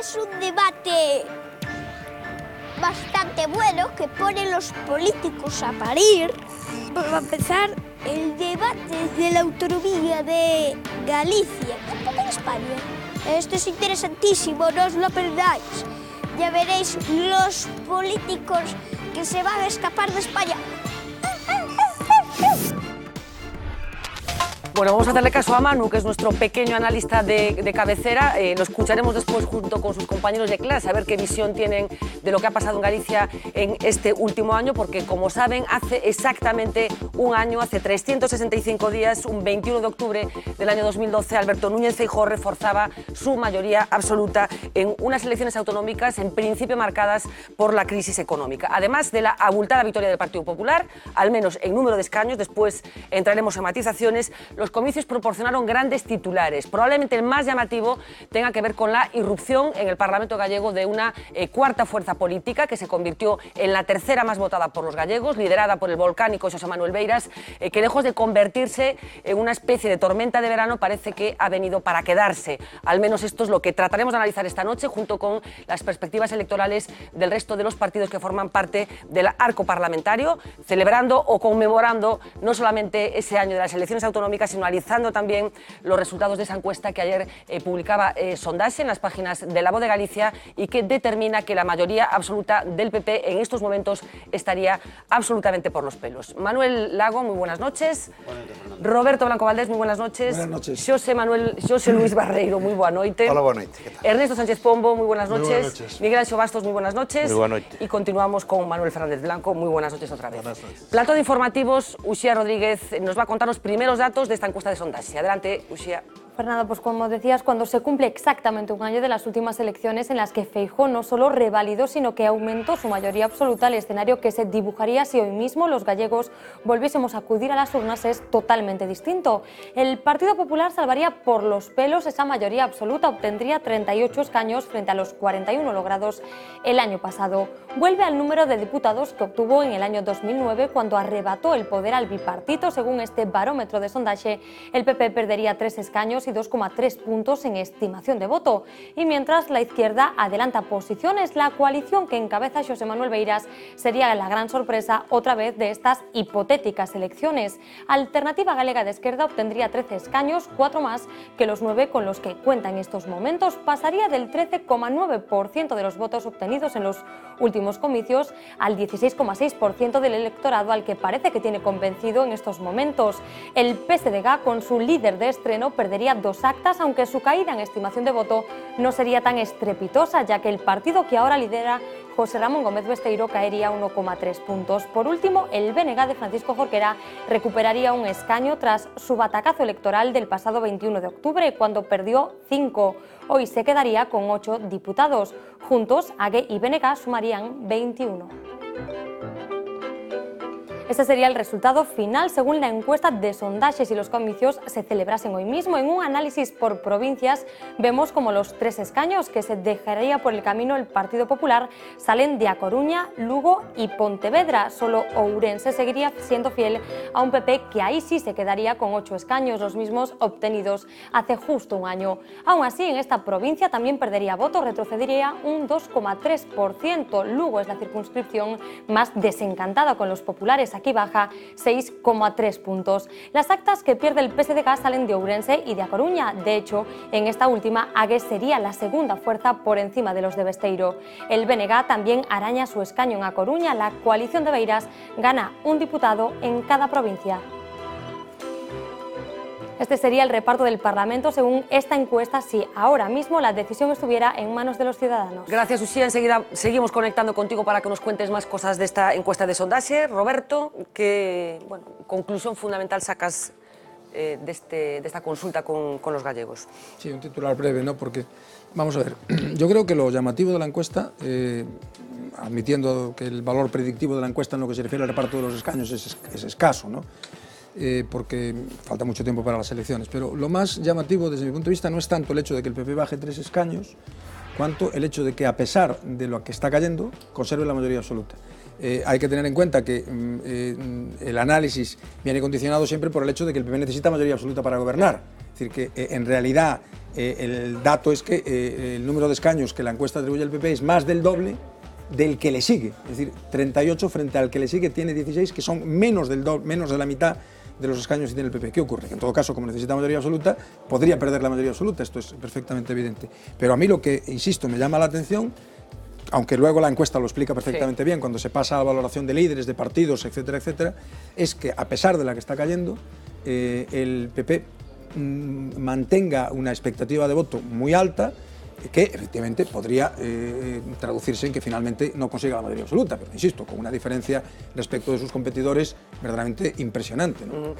es un debate bastante bueno que ponen los políticos a parir. Va a empezar el debate de la autonomía de Galicia, en España. Esto es interesantísimo, no os lo perdáis. Ya veréis los políticos que se van a escapar de España. Bueno, vamos a hacerle caso a Manu, que es nuestro pequeño analista de cabecera. Lo escucharemos después junto con sus compañeros de clase, a ver qué visión tienen de lo que ha pasado en Galicia en este último año, porque, como saben, hace exactamente un año, hace 365 días, un 21 de octubre del año 2012, Alberto Núñez Feijóo reforzaba su mayoría absoluta en unas elecciones autonómicas, en principio marcadas por la crisis económica. Además de la abultada victoria del Partido Popular, al menos en número de escaños, después entraremos en matizaciones, los comicios proporcionaron grandes titulares. Probablemente el más llamativo tenga que ver con la irrupción en el Parlamento gallego de una cuarta fuerza política que se convirtió en la tercera más votada por los gallegos, liderada por el volcánico Xosé Manuel Beiras, que lejos de convertirse en una especie de tormenta de verano parece que ha venido para quedarse. Al menos esto es lo que trataremos de analizar esta noche junto con las perspectivas electorales del resto de los partidos que forman parte del arco parlamentario, celebrando o conmemorando no solamente ese año de las elecciones autonómicas, sino analizando también los resultados de esa encuesta que ayer publicaba Sondaxe en las páginas de La Voz de Galicia y que determina que la mayoría absoluta del PP en estos momentos estaría absolutamente por los pelos. Manuel Lago, muy buenas noches. Roberto Blanco Valdés, muy buenas noches. Buenas noches. Xosé Luis Barreiro, muy boa noite. Hola, boa noite. ¿Qué tal? Ernesto Sánchez Pombo, muy buenas noches. Muy buenas noches. Miguel Anxo Bastos, muy buenas noches. Muy buena noite. Y continuamos con Manuel Fernández Blanco, muy buenas noches otra vez. Buenas noches. Plato de informativos, Uxía Rodríguez nos va a contar los primeros datos de esta encuesta de Sondaxe. Adelante, Uxía. Fernando, pues como decías, cuando se cumple exactamente un año de las últimas elecciones en las que Feijóo no solo revalidó, sino que aumentó su mayoría absoluta, el escenario que se dibujaría si hoy mismo los gallegos volviésemos a acudir a las urnas es totalmente distinto. El Partido Popular salvaría por los pelos esa mayoría absoluta, obtendría 38 escaños frente a los 41 logrados el año pasado. Vuelve al número de diputados que obtuvo en el año 2009 cuando arrebató el poder al bipartito. Según este barómetro de Sondaxe, el PP perdería 3 escaños y 2,3 puntos en estimación de voto. Y mientras la izquierda adelanta posiciones, la coalición que encabeza Xosé Manuel Beiras sería la gran sorpresa otra vez de estas hipotéticas elecciones. Alternativa Galega de Esquerda obtendría 13 escaños, 4 más que los 9 con los que cuenta en estos momentos. Pasaría del 13,9% de los votos obtenidos en los últimos comicios al 16,6% del electorado al que parece que tiene convencido en estos momentos. El PSDG, con su líder de estreno, perdería 2 actas, aunque su caída en estimación de voto no sería tan estrepitosa, ya que el partido que ahora lidera José Ramón Gómez Besteiro caería 1,3 puntos. Por último, el BNG de Francisco Jorquera recuperaría un escaño tras su batacazo electoral del pasado 21 de octubre, cuando perdió 5. Hoy se quedaría con 8 diputados. Juntos, AG y BNG sumarían 21. Este sería el resultado final según la encuesta de Sondaxe si los comicios se celebrasen hoy mismo. En un análisis por provincias vemos como los 3 escaños que se dejaría por el camino el Partido Popular salen de A Coruña, Lugo y Pontevedra. Solo Ourense seguiría siendo fiel a un PP que ahí sí se quedaría con 8 escaños, los mismos obtenidos hace justo un año. Aún así, en esta provincia también perdería votos, retrocedería un 2,3%. Lugo es la circunscripción más desencantada con los populares. Aquí baja 6,3 puntos. Las actas que pierde el PSDG salen de Ourense y de A Coruña. De hecho, en esta última, Agues sería la segunda fuerza por encima de los de Besteiro. El BNG también araña su escaño en A Coruña. La coalición de Beiras gana un diputado en cada provincia. Este sería el reparto del Parlamento según esta encuesta si ahora mismo la decisión estuviera en manos de los ciudadanos. Gracias, Uxía. Enseguida seguimos conectando contigo para que nos cuentes más cosas de esta encuesta de Sondaxe. Roberto, ¿qué conclusión fundamental sacas de esta consulta con los gallegos? Sí, un titular breve, ¿no? Porque, vamos a ver, yo creo que lo llamativo de la encuesta, admitiendo que el valor predictivo de la encuesta en lo que se refiere al reparto de los escaños es escaso, ¿no? Porque falta mucho tiempo para las elecciones, pero lo más llamativo desde mi punto de vista no es tanto el hecho de que el PP baje 3 escaños, cuanto el hecho de que, a pesar de lo que está cayendo, conserve la mayoría absoluta. Hay que tener en cuenta que el análisis viene condicionado siempre por el hecho de que el PP necesita mayoría absoluta para gobernar. Es decir, que en realidad el dato es que el número de escaños que la encuesta atribuye al PP es más del doble del que le sigue, es decir, 38 frente al que le sigue tiene 16, que son menos de la mitad de los escaños que tiene el PP. ¿Qué ocurre? Que en todo caso, como necesita mayoría absoluta, podría perder la mayoría absoluta, esto es perfectamente evidente. Pero a mí lo que, insisto, me llama la atención, aunque luego la encuesta lo explica perfectamente bien, cuando se pasa a la valoración de líderes, de partidos, etcétera, etcétera, es que a pesar de la que está cayendo, el PP mantenga una expectativa de voto muy alta, que efectivamente podría traducirse en que finalmente no consiga la mayoría absoluta, pero insisto, con una diferencia respecto de sus competidores verdaderamente impresionante, ¿no?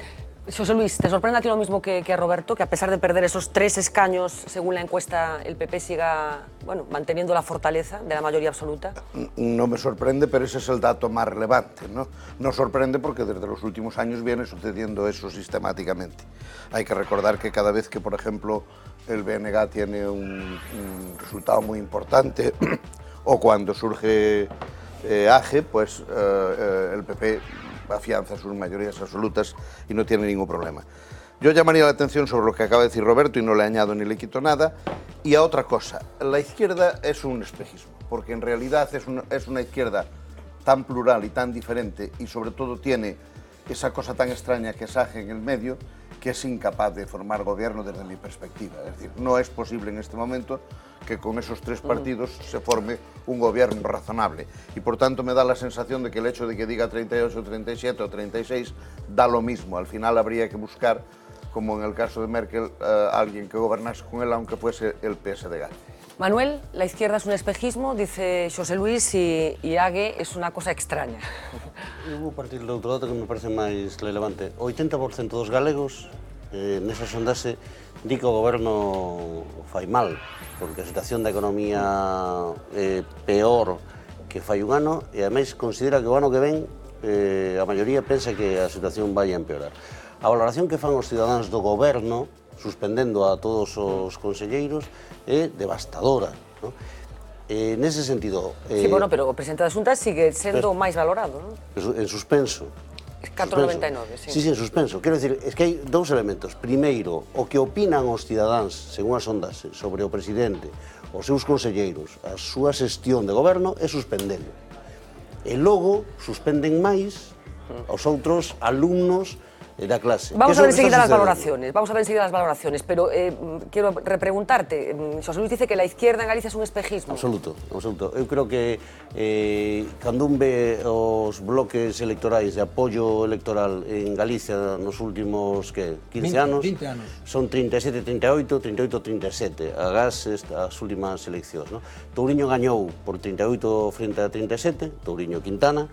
José Luis, ¿te sorprende a ti lo mismo que a Roberto, que a pesar de perder esos 3 escaños, según la encuesta, el PP siga manteniendo la fortaleza de la mayoría absoluta? No me sorprende, pero ese es el dato más relevante, ¿no? No sorprende porque desde los últimos años viene sucediendo eso sistemáticamente. Hay que recordar que cada vez que, por ejemplo, el BNG tiene un resultado muy importante o cuando surge AGE, pues el PP afianza sus mayorías absolutas y no tiene ningún problema. Yo llamaría la atención sobre lo que acaba de decir Roberto y no le añado ni le quito nada. Y a otra cosa, la izquierda es un espejismo, porque en realidad es una izquierda tan plural y tan diferente y sobre todo tiene esa cosa tan extraña que es AGE en el medio, que es incapaz de formar gobierno desde mi perspectiva. Es decir, no es posible en este momento que con esos 3 partidos se forme un gobierno razonable. Y por tanto me da la sensación de que el hecho de que diga 38, 37 o 36 da lo mismo. Al final habría que buscar, como en el caso de Merkel, alguien que gobernase con él, aunque fuese el PSDG. Manuel, la izquierda es un espejismo, dice José Luis, y AGE es una cosa extraña. Eu vou partir do outro dato que me parece máis relevante. O 80% dos galegos nesa sondase di que o goberno fai mal, porque a situación da economía é peor que fai un ano e ademais considera que o ano que ven a maioría pensa que a situación vai a empeorar. A valoración que fan os cidadáns do goberno, suspendendo a todos os conselleiros, é devastadora, ¿no? Nese sentido... Sí, bueno, pero o presidente da Xunta sigue sendo máis valorado, ¿no? En suspenso. 4,99, sí. Sí, en suspenso. Quero dicir, es que hai 2 elementos. Primeiro, o que opinan os cidadáns, según a sondase, sobre o presidente, os seus conselleiros, a súa xestión de goberno, é suspendelo. E logo suspenden máis aos outros alumnos da clase. Vamos a ver enseguida las valoraciones, pero quiero repreguntarte. José Luis dice que la izquierda en Galicia es un espejismo. Absoluto, absoluto. Eu creo que cando un ve os bloques electorais de apoio electoral en Galicia nos últimos 15 anos, 20 anos, son 37-38, 38-37, agás as últimas eleccións, ¿no? Touriño gañou por 38 frente a 37, Touriño Quintana,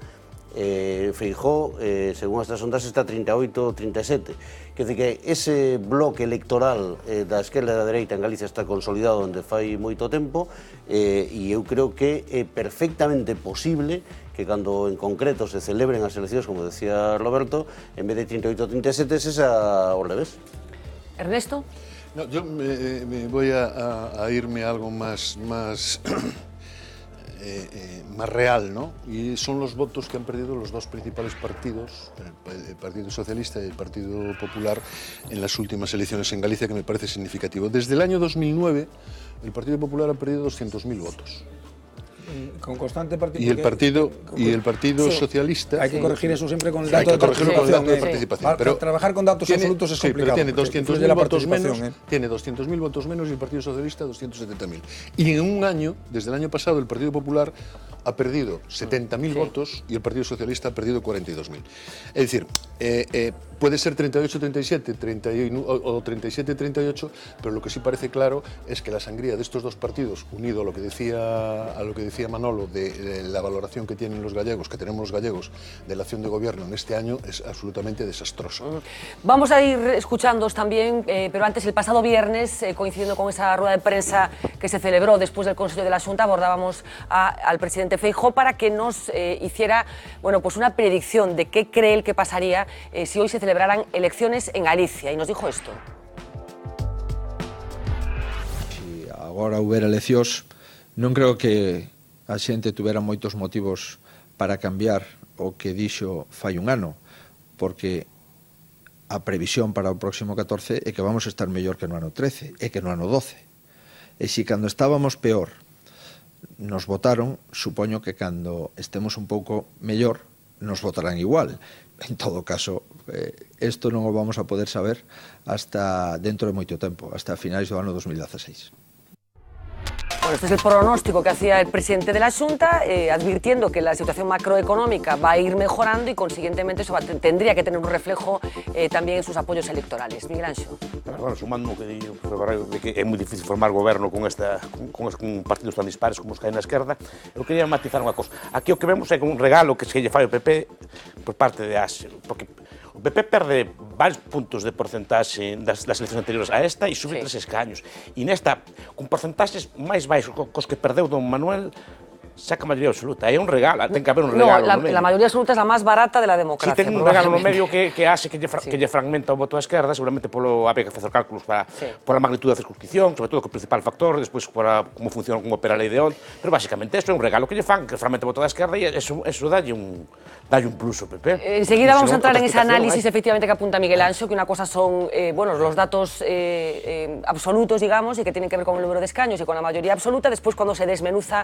Feijóo, según estas ondas, está 38-37. Quer dizer que ese bloque electoral da esquerda e da dereita en Galicia está consolidado onde fai moito tempo e eu creo que é perfectamente posible que cando en concreto se celebren as eleccións, como decía Roberto, en vez de 38-37 es esa ao revés. Ernesto? No, yo me voy a irme a algo más real, ¿no? Y son los votos que han perdido los 2 principales partidos, el Partido Socialista y el Partido Popular, en las últimas elecciones en Galicia, que me parece significativo. Desde el año 2009, el Partido Popular ha perdido 200.000 votos. Con constante partido. Y el Partido Socialista... Hay que corregir eso siempre con el dato de participación. Pero trabajar con datos absolutos es complicado. Pero tiene 200.000 votos menos y el Partido Socialista 270.000. Y en un año, desde el año pasado, el Partido Popular ha perdido 70.000 votos y el Partido Socialista ha perdido 42.000. Es decir, puede ser 38-37 o 37-38, pero lo que sí parece claro es que la sangría de estos 2 partidos, unido a lo que decía Manolo de la valoración que tienen los gallegos, que tenemos los gallegos de la acción de gobierno en este año, es absolutamente desastrosa. Vamos a ir escuchándoos también, pero antes, el pasado viernes, coincidiendo con esa rueda de prensa que se celebró después del Consejo de la Xunta, abordábamos al presidente Feijóo para que nos hiciera pues una predicción de qué cree él que pasaría si hoy se celebraran elecciones en Galicia, y nos dijo esto. Si agora houbera eleccións, non creo que a xente tuvera moitos motivos para cambiar o que dixo fai un ano, porque a previsión para o próximo 14 é que vamos a estar mellor que no ano 13 e que no ano 12. E se cando estábamos peor nos votaron, supoño que cando estemos un pouco mellor nos votarán igual. En todo caso, isto non o vamos a poder saber hasta dentro de moito tempo, hasta finais do ano 2016. Bueno, este es el pronóstico que hacía el presidente de la Xunta, advirtiendo que la situación macroeconómica va a ir mejorando y, consiguientemente, eso tendría que tener un reflejo también en sus apoyos electorales. Miguel Anxo. Bueno, sumando o que di o profesor Barreiro de que é moi difícil formar goberno con partidos tan dispares como os que hai na esquerda, eu quería matizar unha cosa. Aquí o que vemos é un regalo que se lle fai o PP por parte de Axel, porque o PP perde varios puntos de porcentaxe das eleccións anteriores a esta e sube 3 escaños. E nesta, con porcentaxes máis baixos cos que perdeu don Manuel, saca a maioría absoluta. É un regalo, ten que haber un regalo no medio. La mayoría absoluta es la más barata de la democracia. Si ten un regalo no medio que hace que lle fragmenta o voto á esquerda, seguramente polo habría que facer cálculos pola magnitud da circunscripción, sobre todo que o principal factor, despois como funciona, como opera a lei de Olt, pero basicamente isto é un regalo que lle fan, que fragmenta o voto da esquerda e eso dalle un plus ao PP. Enseguida vamos a entrar en ese análisis, efectivamente, que apunta Miguel Anxo, que una cosa son los datos absolutos, digamos, y que tienen que ver con el número de escaños y con la mayoría absoluta. Después, cuando se desmenuza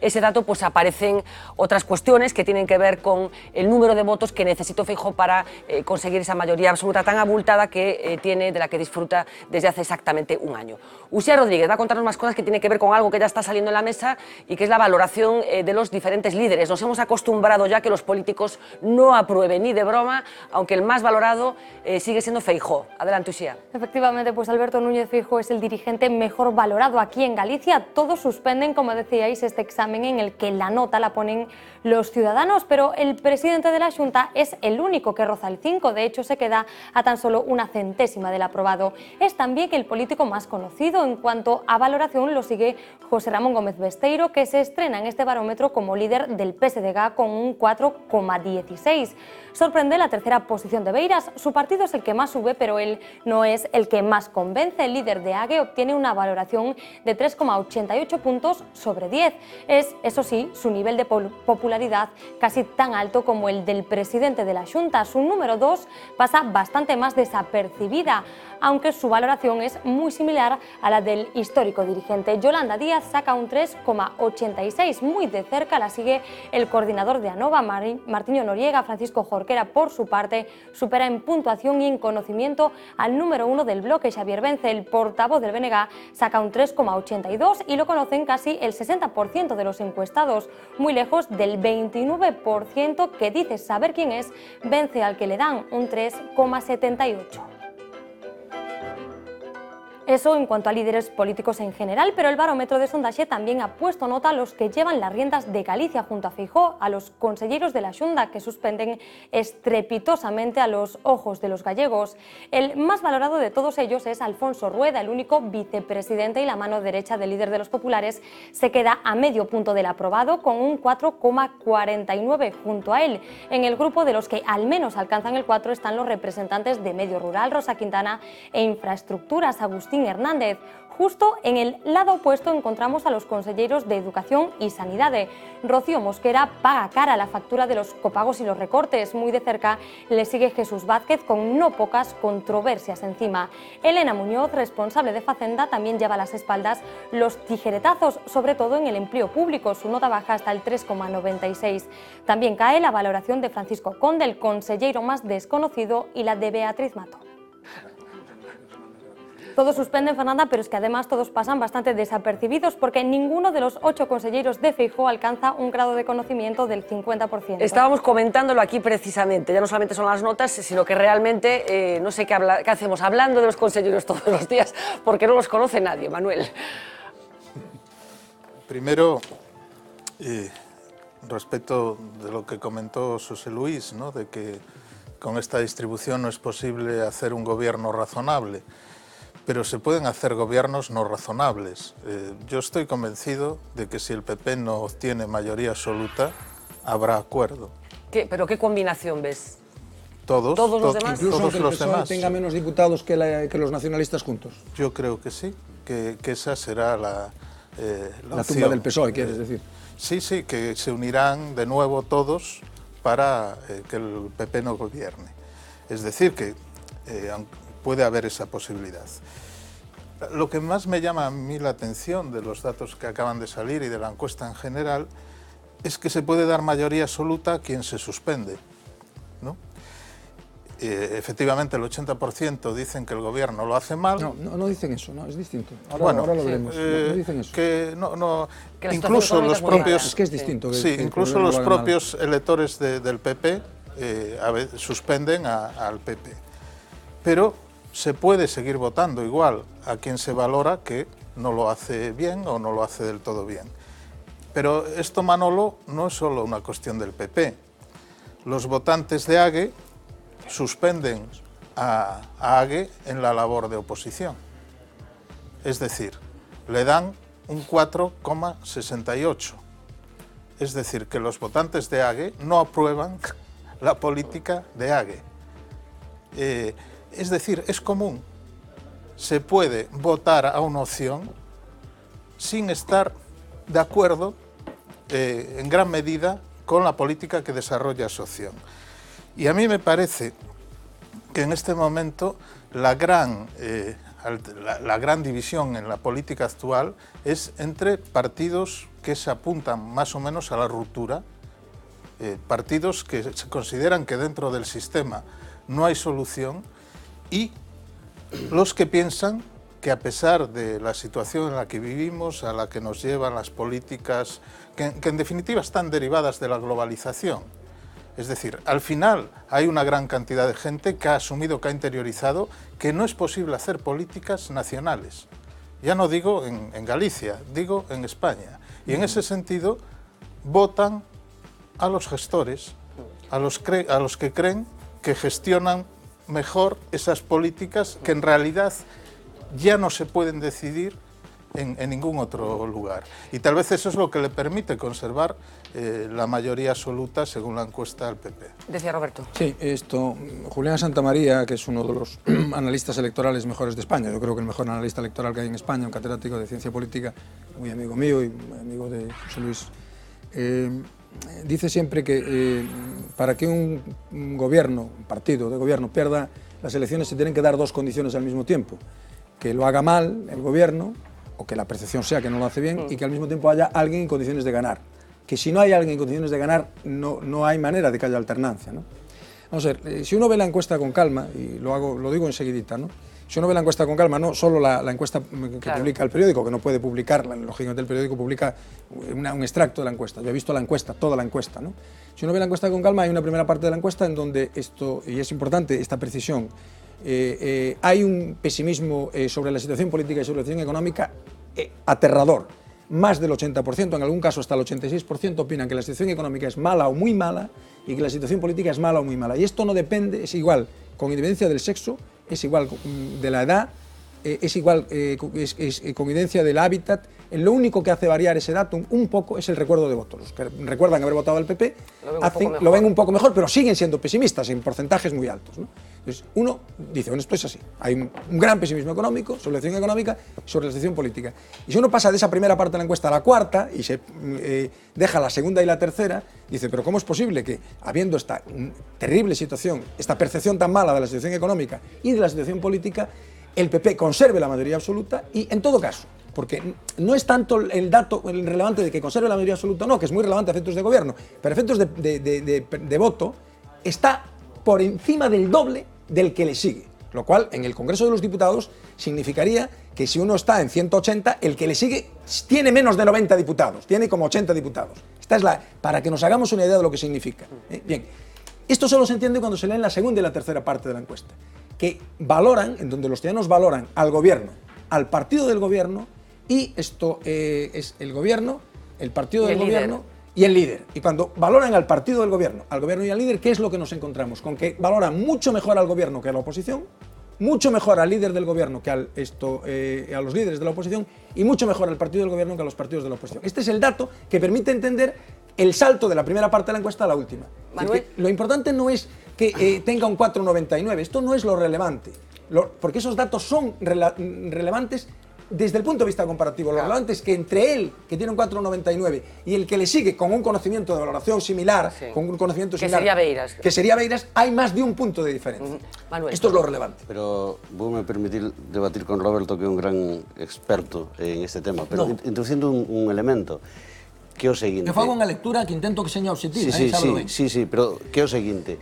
ese dato, pues aparecen otras cuestiones que tienen que ver con el número de votos que necesitó Feijóo para conseguir esa mayoría absoluta tan abultada que tiene, de la que disfruta desde hace exactamente un año. Uxía Rodríguez va a contarnos más cosas que tienen que ver con algo que ya está saliendo en la mesa y que es la valoración de los diferentes líderes. Nos hemos acostumbrado ya que los políticos no aprueben ni de broma, aunque el más valorado sigue siendo Feijóo. Adelante, Uxía. Efectivamente, pues Alberto Núñez Feijóo es el dirigente mejor valorado aquí en Galicia. Todos suspenden, como decíais, este examen en el que la nota la ponen los ciudadanos, pero el presidente de la Xunta es el único que roza el 5, de hecho se queda a tan solo una centésima del aprobado. Es también el político más conocido. En cuanto a valoración lo sigue José Ramón Gómez Besteiro, que se estrena en este barómetro como líder del PSDG con un 4,16. Sorprende la tercera posición de Beiras. Su partido es el que más sube, pero él no es el que más convence. El líder de AGE obtiene una valoración de 3,88 puntos sobre 10. Es, eso sí, su nivel de popularidad casi tan alto como el del presidente de la Xunta. Su número 2 pasa bastante más desapercibida, aunque su valoración es muy similar a la del histórico dirigente. Yolanda Díaz saca un 3,86. Muy de cerca la sigue el coordinador de ANOVA, Martiño Noriega. Francisco Jorquera, por su parte, supera en puntuación y en conocimiento al número 1 del bloque, Xavier Vence. El portavoz del BNG saca un 3,82 y lo conocen casi el 60% de los encuestados, muy lejos del 29% que dice saber quién es Vence, al que le dan un 3,78. Eso en cuanto a líderes políticos en general, pero el barómetro de sondaje también ha puesto nota a los que llevan las riendas de Galicia junto a Feijóo, a los conselleiros de la Xunta, que suspenden estrepitosamente a los ojos de los gallegos. El más valorado de todos ellos es Alfonso Rueda, el único vicepresidente y la mano derecha del líder de los populares. Se queda a medio punto del aprobado con un 4,49 junto a él. En el grupo de los que al menos alcanzan el 4 están los representantes de Medio Rural, Rosa Quintana, e Infraestructuras, Agustín Hernández. Justo en el lado opuesto encontramos a los conselleiros de Educación y Sanidade. Rocío Mosquera paga cara la factura de los copagos y los recortes. Muy de cerca le sigue Jesús Vázquez con no pocas controversias encima. Elena Muñoz, responsable de Facenda, también lleva a las espaldas los tijeretazos, sobre todo en el empleo público. Su nota baja hasta el 3,96. También cae la valoración de Francisco Conde, el conselleiro más desconocido, y la de Beatriz Mato. Todos suspenden, Fernanda, pero es que además todos pasan bastante desapercibidos porque ninguno de los 8 conselleiros de Feijóo alcanza un grado de conocimiento del 50%. Estábamos comentándolo aquí precisamente, ya no solamente son las notas, sino que realmente no sé qué hacemos hablando de los conselleiros todos los días, porque no los conoce nadie, Manuel. Primero, respecto de lo que comentó José Luis, ¿no?, de que con esta distribución no es posible hacer un gobierno razonable. Pero se pueden hacer gobiernos no razonables. Yo estoy convencido de que si el PP no obtiene mayoría absoluta, habrá acuerdo. ¿Pero qué combinación ves? Todos los demás. Incluso todos que el los PSOE demás. tenga menos diputados que los nacionalistas juntos. Yo creo que sí, que esa será la tumba del PSOE, quieres decir. Sí, sí, que se unirán de nuevo todos para que el PP no gobierne. Es decir, que puede haber esa posibilidad. Lo que más me llama a mí la atención de los datos que acaban de salir y de la encuesta en general es que se puede dar mayoría absoluta a quien se suspende, ¿no? Efectivamente, el 80% dicen que el gobierno lo hace mal. No dicen eso, no, es distinto. Ahora lo veremos. No dicen eso. Que Que incluso los propios, es que es distinto. Sí, incluso los propios electores del PP suspenden al PP. Pero se puede seguir votando igual a quien se valora que no lo hace bien o no lo hace del todo bien. Pero esto, Manolo, no es solo una cuestión del PP. Los votantes de AGE suspenden a AGE en la labor de oposición. Es decir, le dan un 4,68. Es decir, que los votantes de AGE no aprueban la política de AGE. Es decir, es común. Se puede votar a una opción sin estar de acuerdo en gran medida con la política que desarrolla esa opción. Y a mí me parece que en este momento la gran división en la política actual es entre partidos que se apuntan más o menos a la ruptura, partidos que se consideran que dentro del sistema no hay solución, y los que piensan que a pesar de la situación en la que vivimos, a la que nos llevan las políticas, que en definitiva están derivadas de la globalización. Es decir, al final hay una gran cantidad de gente que ha asumido, que ha interiorizado, que no es posible hacer políticas nacionales. Ya no digo en Galicia, digo en España. Y en ese sentido votan a los gestores, a los que creen que gestionan mejor esas políticas que en realidad ya no se pueden decidir en ningún otro lugar. Y tal vez eso es lo que le permite conservar la mayoría absoluta según la encuesta del PP. Decía Roberto. Sí, Julián Santamaría, que es uno de los analistas electorales mejores de España, yo creo que el mejor analista electoral que hay en España, un catedrático de ciencia política, muy amigo mío y amigo de José Luis, dice siempre que para que un gobierno, un partido de gobierno pierda las elecciones se tienen que dar dos condiciones al mismo tiempo: que lo haga mal el gobierno, o que la percepción sea que no lo hace bien, y que al mismo tiempo haya alguien en condiciones de ganar. Que si no hay alguien en condiciones de ganar, no hay manera de que haya alternancia, ¿no? Vamos a ver, si uno ve la encuesta con calma, y lo digo enseguidita, ¿no? Si uno ve la encuesta con calma, no solo la encuesta que publica el periódico, que no puede publicarla, lógicamente el periódico publica un extracto de la encuesta. Yo he visto la encuesta, toda la encuesta, ¿no? Si uno ve la encuesta con calma, hay una primera parte de la encuesta en donde esto, y es importante esta precisión, hay un pesimismo sobre la situación política y sobre la situación económica aterrador. Más del 80%, en algún caso hasta el 86%, opinan que la situación económica es mala o muy mala y que la situación política es mala o muy mala. Y esto no depende, es igual con independencia del sexo, es igual de la edad, es igual con independencia del hábitat. Lo único que hace variar ese dato un poco es el recuerdo de votos. Los que recuerdan haber votado al PP lo ven un poco mejor, pero siguen siendo pesimistas en porcentajes muy altos, ¿no? Entonces, uno dice, bueno, esto es así. Hay un gran pesimismo económico sobre la situación económica y sobre la situación política. Y si uno pasa de esa primera parte de la encuesta a la cuarta y se deja la segunda y la tercera, dice, pero ¿cómo es posible que, habiendo esta terrible situación, esta percepción tan mala de la situación económica y de la situación política, el PP conserve la mayoría absoluta? Y en todo caso, porque no es tanto el dato relevante de que conserve la mayoría absoluta, no, que es muy relevante a efectos de gobierno, pero a efectos de voto está por encima del doble del que le sigue, lo cual en el Congreso de los Diputados significaría que si uno está en 180, el que le sigue tiene menos de 90 diputados, tiene como 80 diputados. Esta es para que nos hagamos una idea de lo que significa. Bien, esto solo se entiende cuando se lee en la segunda y la tercera parte de la encuesta, que valoran, en donde los ciudadanos valoran al gobierno, al partido del gobierno, y esto es el gobierno, el partido del gobierno y el líder. Y cuando valoran al partido del gobierno, al gobierno y al líder, ¿qué es lo que nos encontramos? Con que valoran mucho mejor al gobierno que a la oposición, mucho mejor al líder del gobierno que a los líderes de la oposición, y mucho mejor al partido del gobierno que a los partidos de la oposición. Este es el dato que permite entender el salto de la primera parte de la encuesta a la última. Manuel, lo importante no es que tenga un 4,99, esto no es lo relevante, porque esos datos son relevantes desde el punto de vista comparativo. Lo relevante es que entre él, que tiene un 4,99, y el que le sigue con un conocimiento de valoración similar, que sería Beiras, hay más de un punto de diferencia. Esto es lo relevante. Pero vos me permitir debatir con Roberto, que é un gran experto en este tema, pero introducindo un elemento, que é o seguinte... Eu fago unha lectura que intento que seña obxectiva, sí, pero que é o seguinte,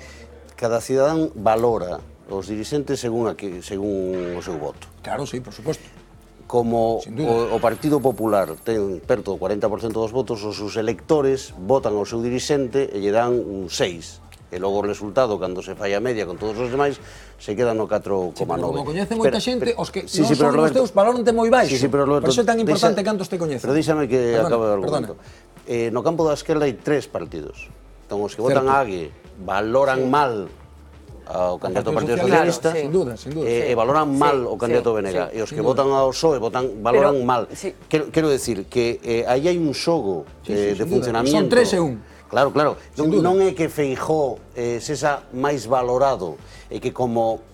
cada cidadán valora os dirixentes según o seu voto. Claro, sí, por suposto. Como o Partido Popular ten perto do 40% dos votos, os seus electores votan ao seu dirixente e lle dan un 6. E logo o resultado, cando se fai a media con todos os demais, se queda no 4,9. Como coñece moita xente, os que non son os teus valóronte moi baixo. Por iso é tan importante cantos te coñecen. Pero díxame que acabe o argumento. No campo da esquerda hai 3 partidos. Entón, os que votan a AGUE valoran mal ao candidato do Partido Socialista, e valoran mal o candidato BNG, e os que votan ao PSOE valoran mal. Quero decir que aí hai un xogo de funcionamiento. Son 3 e 1. Claro, non é que Feijóo sexa máis valorado, é que como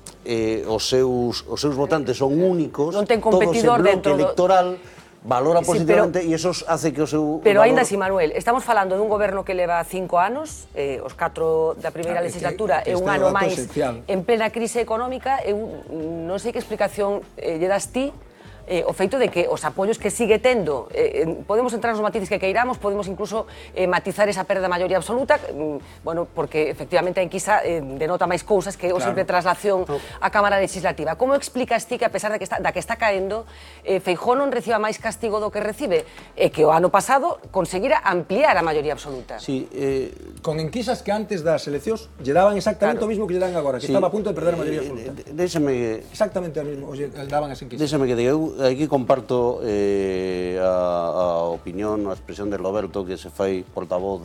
os seus votantes son únicos, todo ese bloque electoral valora positivamente e eso hace que o seu... Pero aínda así, Manuel, estamos falando dun goberno que leva 5 anos, os 4 da primeira legislatura e un ano máis en plena crise económica, non sei que explicación lle das ti o feito de que os apoios que sigue tendo, podemos entrar nos matices que queiramos, podemos incluso matizar esa perda de maioría absoluta, bueno, porque efectivamente a enquisa denota máis cousas que o simple traslación á Cámara Legislativa. Como explicas ti que a pesar da que está caendo, Feijóo non reciba máis castigo do que recibe, e que o ano pasado conseguira ampliar a maioría absoluta? Sí, con enquisas que antes das eleccións lle daban exactamente o mismo que lle dan agora, que estaba a punto de perder a maioría absoluta. Exactamente o mismo, daban as enquisas. Déxame que diga, aquí comparto a opinión, a expresión de Roberto, que se fai portavoz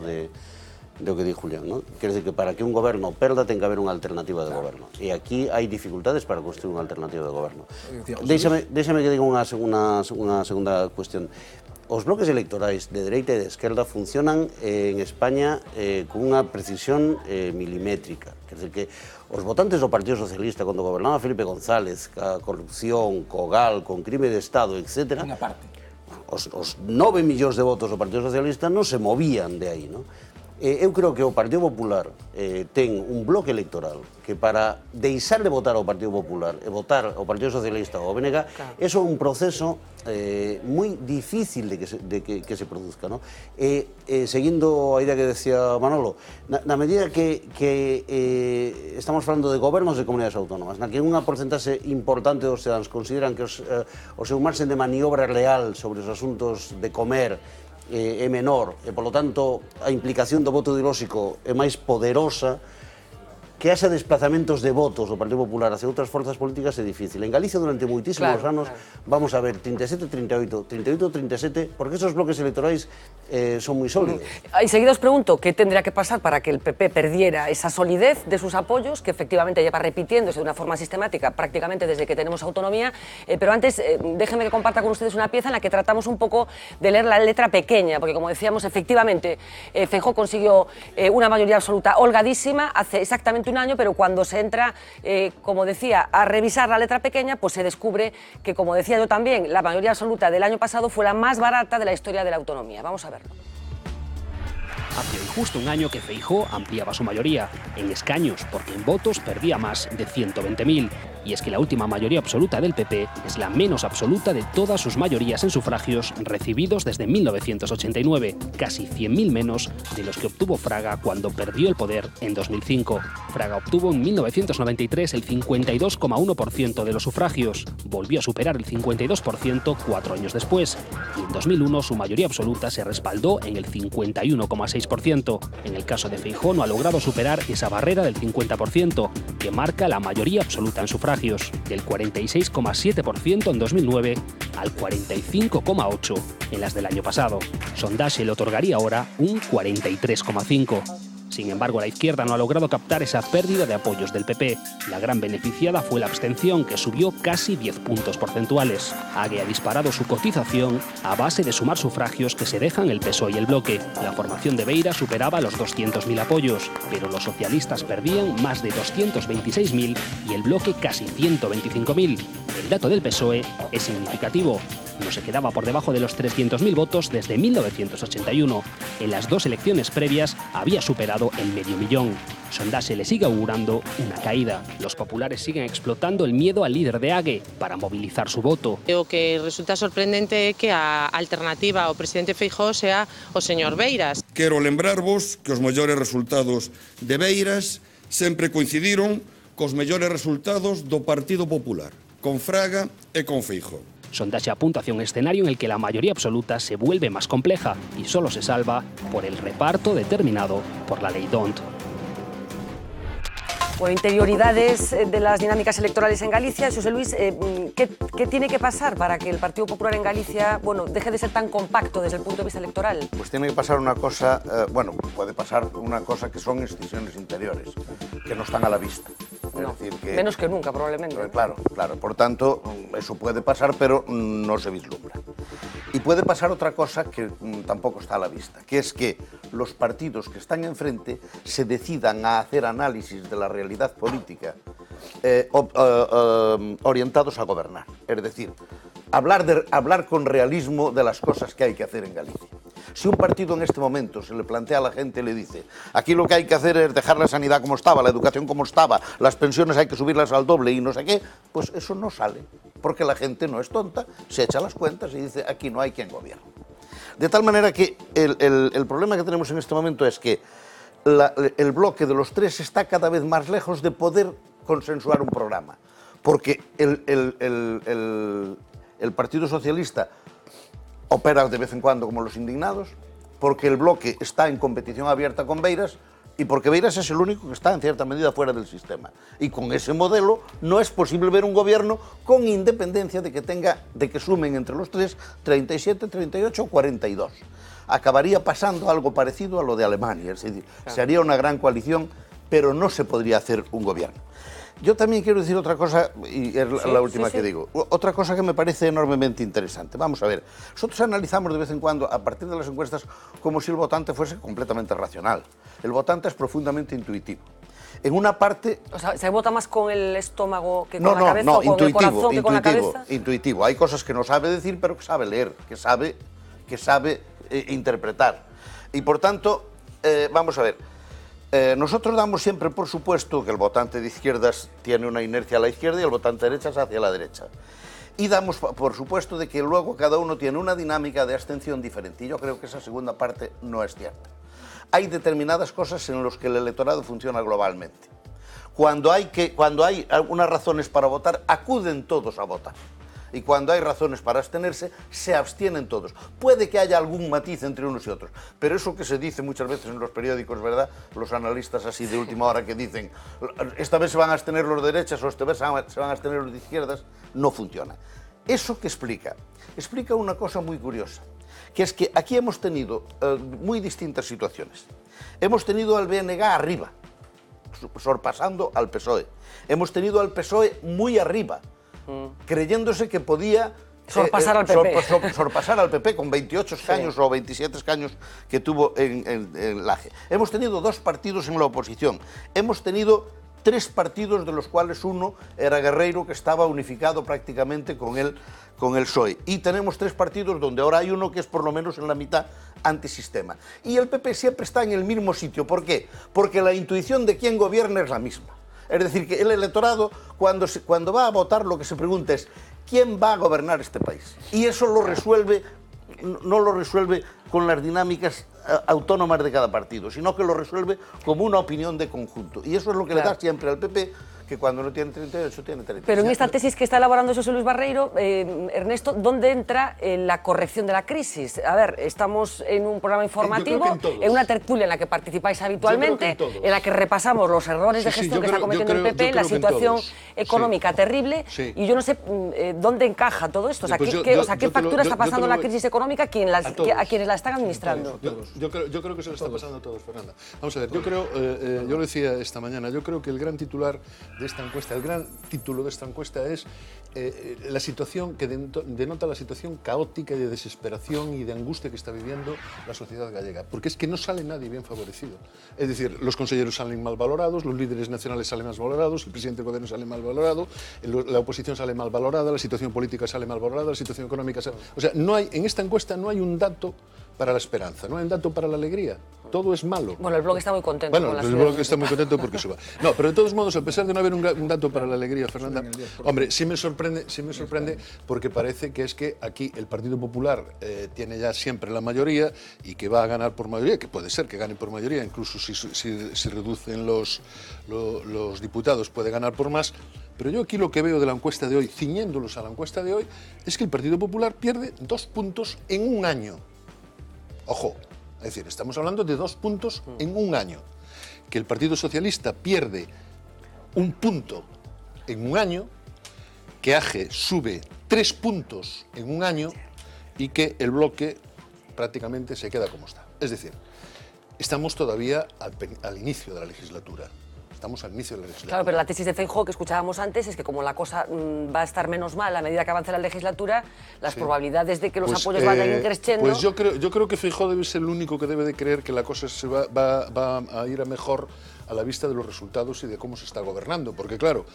do que di Julián, ¿no? Quer dizer que para que un goberno perda ten que haber unha alternativa de goberno, e aquí hai dificultades para construir unha alternativa de goberno. Déxame que diga unha segunda cuestión. Os bloques electorais de dereita e de esquerda funcionan en España con unha precisión milimétrica. Quer dizer que os votantes do Partido Socialista, cando gobernaba Felipe González, ca corrupción, co GAL, con crime de Estado, etc., os 9 millóns de votos do Partido Socialista non se movían de aí, non? Eu creo que o Partido Popular ten un bloque electoral que para deixar de votar ao Partido Popular e votar ao Partido Socialista ou ao BNG, eso é un proceso moi difícil de que se produzca, ¿no? Seguindo a idea que decía Manolo, na medida que estamos falando de gobernos de comunidades autónomas, na que unha porcentaxe importante dos cidadáns consideran que o seu marxen de maniobra real sobre os asuntos de comer é menor, e polo tanto a implicación do voto ideolóxico é máis poderosa, que haxa desplazamentos de votos do Partido Popular hacia outras forzas políticas é difícil. En Galicia durante moitísimos anos vamos a ver 37-38, 38-37, porque esos bloques electorais son moi sólidos. Enseguida os pregunto qué tendría que pasar para que el PP perdiera esa solidez de sus apoyos, que efectivamente lleva repitiéndose de una forma sistemática prácticamente desde que tenemos autonomía, pero antes déjenme que comparta con ustedes una pieza en la que tratamos un poco de leer la letra pequeña, porque como decíamos, efectivamente Feijóo consiguió una mayoría absoluta holgadísima hace exactamente un año, pero cuando se entra, como decía, a revisar la letra pequeña, pues se descubre que, como decía yo también, la mayoría absoluta del año pasado fue la más barata de la historia de la autonomía. Vamos a verlo. Hace hoy justo un año que Feijóo ampliaba su mayoría en escaños, porque en votos perdía más de 120.000. Y es que la última mayoría absoluta del PP es la menos absoluta de todas sus mayorías en sufragios recibidos desde 1989, casi 100.000 menos de los que obtuvo Fraga cuando perdió el poder en 2005. Fraga obtuvo en 1993 el 52,1% de los sufragios, volvió a superar el 52% 4 años después, y en 2001 su mayoría absoluta se respaldó en el 51,6%. En el caso de Feijóo no ha logrado superar esa barrera del 50%, que marca la mayoría absoluta en sufragios, del 46,7% en 2009 al 45,8% en las del año pasado. Sondaje le otorgaría ahora un 43,5%. Sin embargo, la izquierda no ha logrado captar esa pérdida de apoyos del PP. La gran beneficiada fue la abstención, que subió casi 10 puntos porcentuales. Hague ha disparado su cotización a base de sumar sufragios que se dejan el PSOE y el Bloque. La formación de Beira superaba los 200.000 apoyos, pero los socialistas perdían más de 226.000 y el Bloque casi 125.000. El dato del PSOE es significativo. No se quedaba por debajo de los 300.000 votos desde 1981. En las dos elecciones previas había superado el 500.000. Sondage le sigue augurando una caída. Los populares siguen explotando el miedo al líder de Hague para movilizar su voto. O que resulta sorprendente que a alternativa ao presidente Feijóo sea o señor Beiras. Quero lembrarvos que os mellores resultados de Beiras sempre coincidiron cos mellores resultados do Partido Popular, con Fraga e con Feijóo. Sondage apunta hacia un escenario en el que la mayoría absoluta se vuelve más compleja y solo se salva por el reparto determinado por la ley D'Hondt. Bueno, interioridades de las dinámicas electorales en Galicia. José Luis, ¿qué tiene que pasar para que el Partido Popular en Galicia, bueno, deje de ser tan compacto desde el punto de vista electoral? Pues tiene que pasar una cosa, bueno, puede pasar una cosa que son excisiones interiores, que no están a la vista. No, es decir, que, menos que nunca, probablemente. Claro, claro. Por tanto, eso puede pasar, pero no se vislumbra. Y puede pasar otra cosa que tampoco está a la vista, que es que los partidos que están enfrente se decidan a hacer análisis de la realidad política orientados a gobernar. Es decir, hablar con realismo de las cosas que hay que hacer en Galicia. Si un partido en este momento se le plantea a la gente y le dice aquí lo que hay que hacer es dejar la sanidad como estaba, la educación como estaba, las pensiones hay que subirlas al doble y no sé qué, pues eso no sale, porque la gente no es tonta, se echa las cuentas y dice aquí no hay quien gobierne. De tal manera que el problema que tenemos en este momento es que el bloque de los tres está cada vez más lejos de poder consensuar un programa, porque el Partido Socialista opera de vez en cuando como los indignados, porque el bloque está en competición abierta con Beiras y porque Beiras es el único que está en cierta medida fuera del sistema. Y con ese modelo no es posible ver un gobierno con independencia de que sumen entre los tres 37, 38 o 42. Acabaría pasando algo parecido a lo de Alemania, es decir, se haría una gran coalición, pero no se podría hacer un gobierno. Yo también quiero decir otra cosa, y es la última que digo, otra cosa que me parece enormemente interesante. Vamos a ver, nosotros analizamos de vez en cuando, a partir de las encuestas, como si el votante fuese completamente racional. El votante es profundamente intuitivo. En una parte... O sea, ¿se vota más con el estómago que con la cabeza o con el corazón que con la cabeza? Intuitivo. Hay cosas que no sabe decir, pero que sabe leer, que sabe interpretar. Y por tanto, vamos a ver, nosotros damos siempre por supuesto que el votante de izquierdas tiene una inercia a la izquierda y el votante de derechas hacia la derecha. Y damos por supuesto de que luego cada uno tiene una dinámica de abstención diferente. Y yo creo que esa segunda parte no es cierta. Hay determinadas cosas en las que el electorado funciona globalmente. Cuando hay unas razones para votar, acuden todos a votar. Y cuando hay razones para abstenerse, se abstienen todos. Puede que haya algún matiz entre unos y otros, pero eso que se dice muchas veces en los periódicos, ¿verdad? Los analistas así de última hora que dicen esta vez se van a abstener los de derechas o esta vez se van a abstener los de izquierdas, no funciona. ¿Eso qué explica? Explica una cosa muy curiosa, que es que aquí hemos tenido muy distintas situaciones. Hemos tenido al BNG arriba, sorpasando al PSOE. Hemos tenido al PSOE muy arriba, creyéndose que podía sorpasar al PP. Sorpasar al PP con 28 escaños o 27 escaños que tuvo en Laje. Hemos tenido dos partidos en la oposición. Hemos tenido tres partidos, de los cuales uno era Guerreiro, que estaba unificado prácticamente con el PSOE. Y tenemos tres partidos donde ahora hay uno que es por lo menos en la mitad antisistema. Y el PP siempre está en el mismo sitio. ¿Por qué? Porque la intuición de quién gobierna es la misma. Es decir, que el electorado, cuando va a votar, lo que se pregunta es ¿quién va a gobernar este país? Y eso lo resuelve, no lo resuelve con las dinámicas autónomas de cada partido, sino que lo resuelve como una opinión de conjunto. Y eso es lo que le da siempre al PP, que cuando no tiene 38 tiene 37. Pero en esta tesis que está elaborando José Luis Barreiro, Ernesto, ¿dónde entra la corrección de la crisis? A ver, estamos en un programa informativo, en una tertulia en la que participáis habitualmente, en la que repasamos los errores de gestión que está cometiendo el PP, la situación económica terrible, y yo no sé dónde encaja todo esto. O sea, ¿qué factura está pasando la crisis económica a quienes la están administrando? Yo creo que se lo está pasando a todos, Fernanda. Vamos a ver, yo lo decía esta mañana, yo creo que el gran titular de esta encuesta, el gran título de esta encuesta es la situación que denota la situación caótica y de desesperación y de angustia que está viviendo la sociedad gallega, porque es que no sale nadie bien favorecido. Es decir, los consejeros salen mal valorados, los líderes nacionales salen mal valorados, el presidente del gobierno sale mal valorado, la oposición sale mal valorada, la situación política sale mal valorada, la situación económica sale... O sea, en esta encuesta no hay un dato para la esperanza, no hay un dato para la alegría. Todo es malo. Bueno, el blog está muy contento con la el blog está muy contento porque suba. No, pero de todos modos, a pesar de no haber un dato para la alegría, Fernanda, hombre, sí me sorprende porque parece que es que aquí el Partido Popular tiene ya siempre la mayoría y que va a ganar por mayoría, que puede ser que gane por mayoría, incluso si reducen los diputados puede ganar por más. Pero yo aquí lo que veo de la encuesta de hoy, ciñéndolos a la encuesta de hoy, es que el Partido Popular pierde 2 puntos en un año. Ojo, es decir, estamos hablando de 2 puntos en un año. Que el Partido Socialista pierde 1 punto en un año, que AGE sube 3 puntos en un año y que el bloque prácticamente se queda como está. Es decir, estamos todavía al inicio de la legislatura. Estamos al inicio de la legislatura. Claro, pero la tesis de Feijóo que escuchábamos antes es que como la cosa va a estar menos mal a medida que avance la legislatura, las probabilidades de que los apoyos vayan increciendo... Pues yo creo que Feijóo debe ser el único que debe de creer que la cosa va a ir a mejor a la vista de los resultados y de cómo se está gobernando. Porque claro,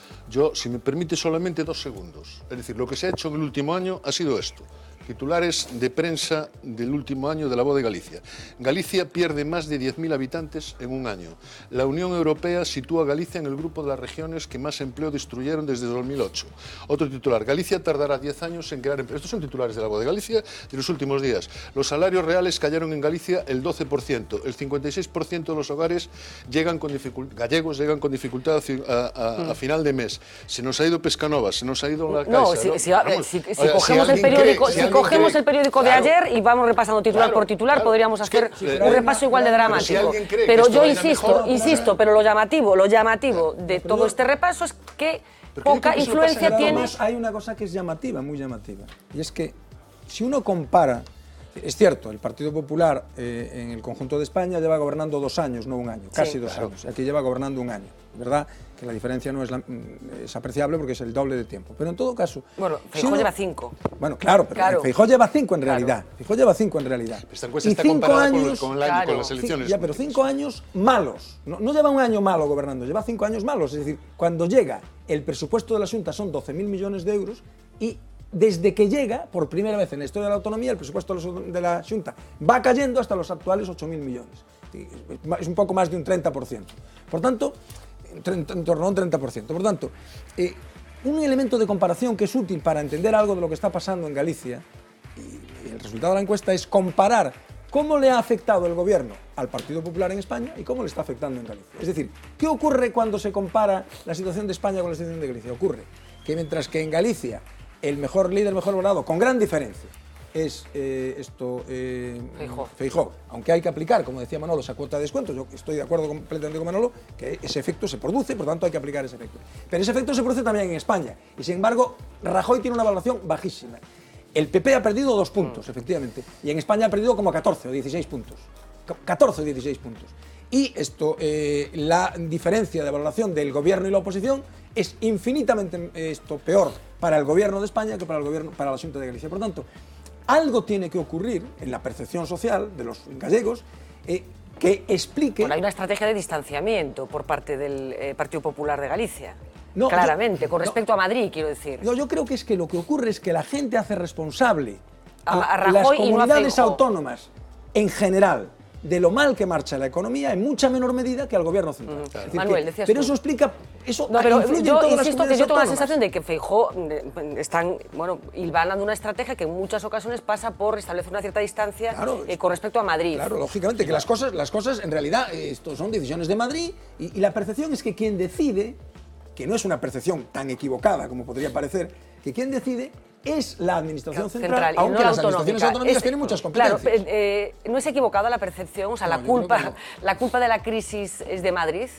si me permite solamente 2 segundos, es decir, lo que se ha hecho en el último año ha sido esto. Titulares de prensa del último año de La Voz de Galicia. Galicia pierde más de 10.000 habitantes en un año. La Unión Europea sitúa a Galicia en el grupo de las regiones que más empleo destruyeron desde 2008. Otro titular, Galicia tardará 10 años en crear empleo. Estos son titulares de La Voz de Galicia de los últimos días. Los salarios reales cayeron en Galicia el 12%. El 56% de los hogares gallegos llegan con dificultad a final de mes. Se nos ha ido Pescanova, se nos ha ido la Caixa. Si cogemos el periódico... Cogemos el periódico de ayer y vamos repasando titular por titular, podríamos hacer un repaso igual de dramático. Pero yo insisto, pero lo llamativo de todo este repaso es que poca influencia tiene... Hay una cosa que es llamativa, muy llamativa, y es que si uno compara, es cierto, el Partido Popular en el conjunto de España lleva gobernando 2 años, no un año, casi 2 años, aquí lleva gobernando un año, ¿verdad? Que la diferencia no es apreciable porque es el doble de tiempo. Pero en todo caso... Bueno, Feijóo lleva 5. Bueno, claro, pero Feijóo lleva 5 en realidad. Feijóo lleva 5 en realidad. Esta encuesta está comparada con las elecciones. Ya, pero 5 años malos. No lleva un año malo gobernando, lleva 5 años malos. Es decir, cuando llega el presupuesto de la Xunta son 12.000 millones de euros y desde que llega, por primera vez en la historia de la autonomía, el presupuesto de la Xunta va cayendo hasta los actuales 8.000 millones. Es un poco más de un 30%. Por tanto... en torno a un 30%. Por tanto, un elemento de comparación que es útil para entender algo de lo que está pasando en Galicia, y el resultado de la encuesta es comparar cómo le ha afectado el gobierno al Partido Popular en España y cómo le está afectando en Galicia. Es decir, ¿qué ocurre cuando se compara la situación de España con la situación de Galicia? Ocurre que mientras que en Galicia el mejor líder, mejor valorado, con gran diferencia, es Feijóo, aunque hay que aplicar, como decía Manolo, esa cuota de descuento. Yo estoy de acuerdo completamente con Manolo que ese efecto se produce, por tanto hay que aplicar ese efecto. Pero ese efecto se produce también en España y sin embargo Rajoy tiene una valoración bajísima. El PP ha perdido 2 puntos, efectivamente, y en España ha perdido como 14 o 16 puntos. 14 o 16 puntos. Y la diferencia de valoración del gobierno y la oposición es infinitamente peor para el gobierno de España que para la Xunta de Galicia. Por tanto, algo tiene que ocurrir en la percepción social de los gallegos que explique... Bueno, hay una estrategia de distanciamiento por parte del Partido Popular de Galicia. No, claramente, con respecto a Madrid, quiero decir. No, yo creo que es que lo que ocurre es que la gente hace responsable a las comunidades autónomas en general de lo mal que marcha la economía en mucha menor medida que al gobierno central. Manuel, decías pero eso explica... Eso yo insisto que yo tengo la sensación de que Feijóo están hilvanando una estrategia que en muchas ocasiones pasa por establecer una cierta distancia con respecto a Madrid. Claro, lógicamente, que las cosas en realidad son decisiones de Madrid y la percepción es que quien decide que no es una percepción tan equivocada como podría parecer, que quien decide es la Administración Central, aunque las administraciones autonómicas tienen muchas competencias. Claro, ¿no es equivocada la percepción? O sea, la culpa de la crisis es de Madrid.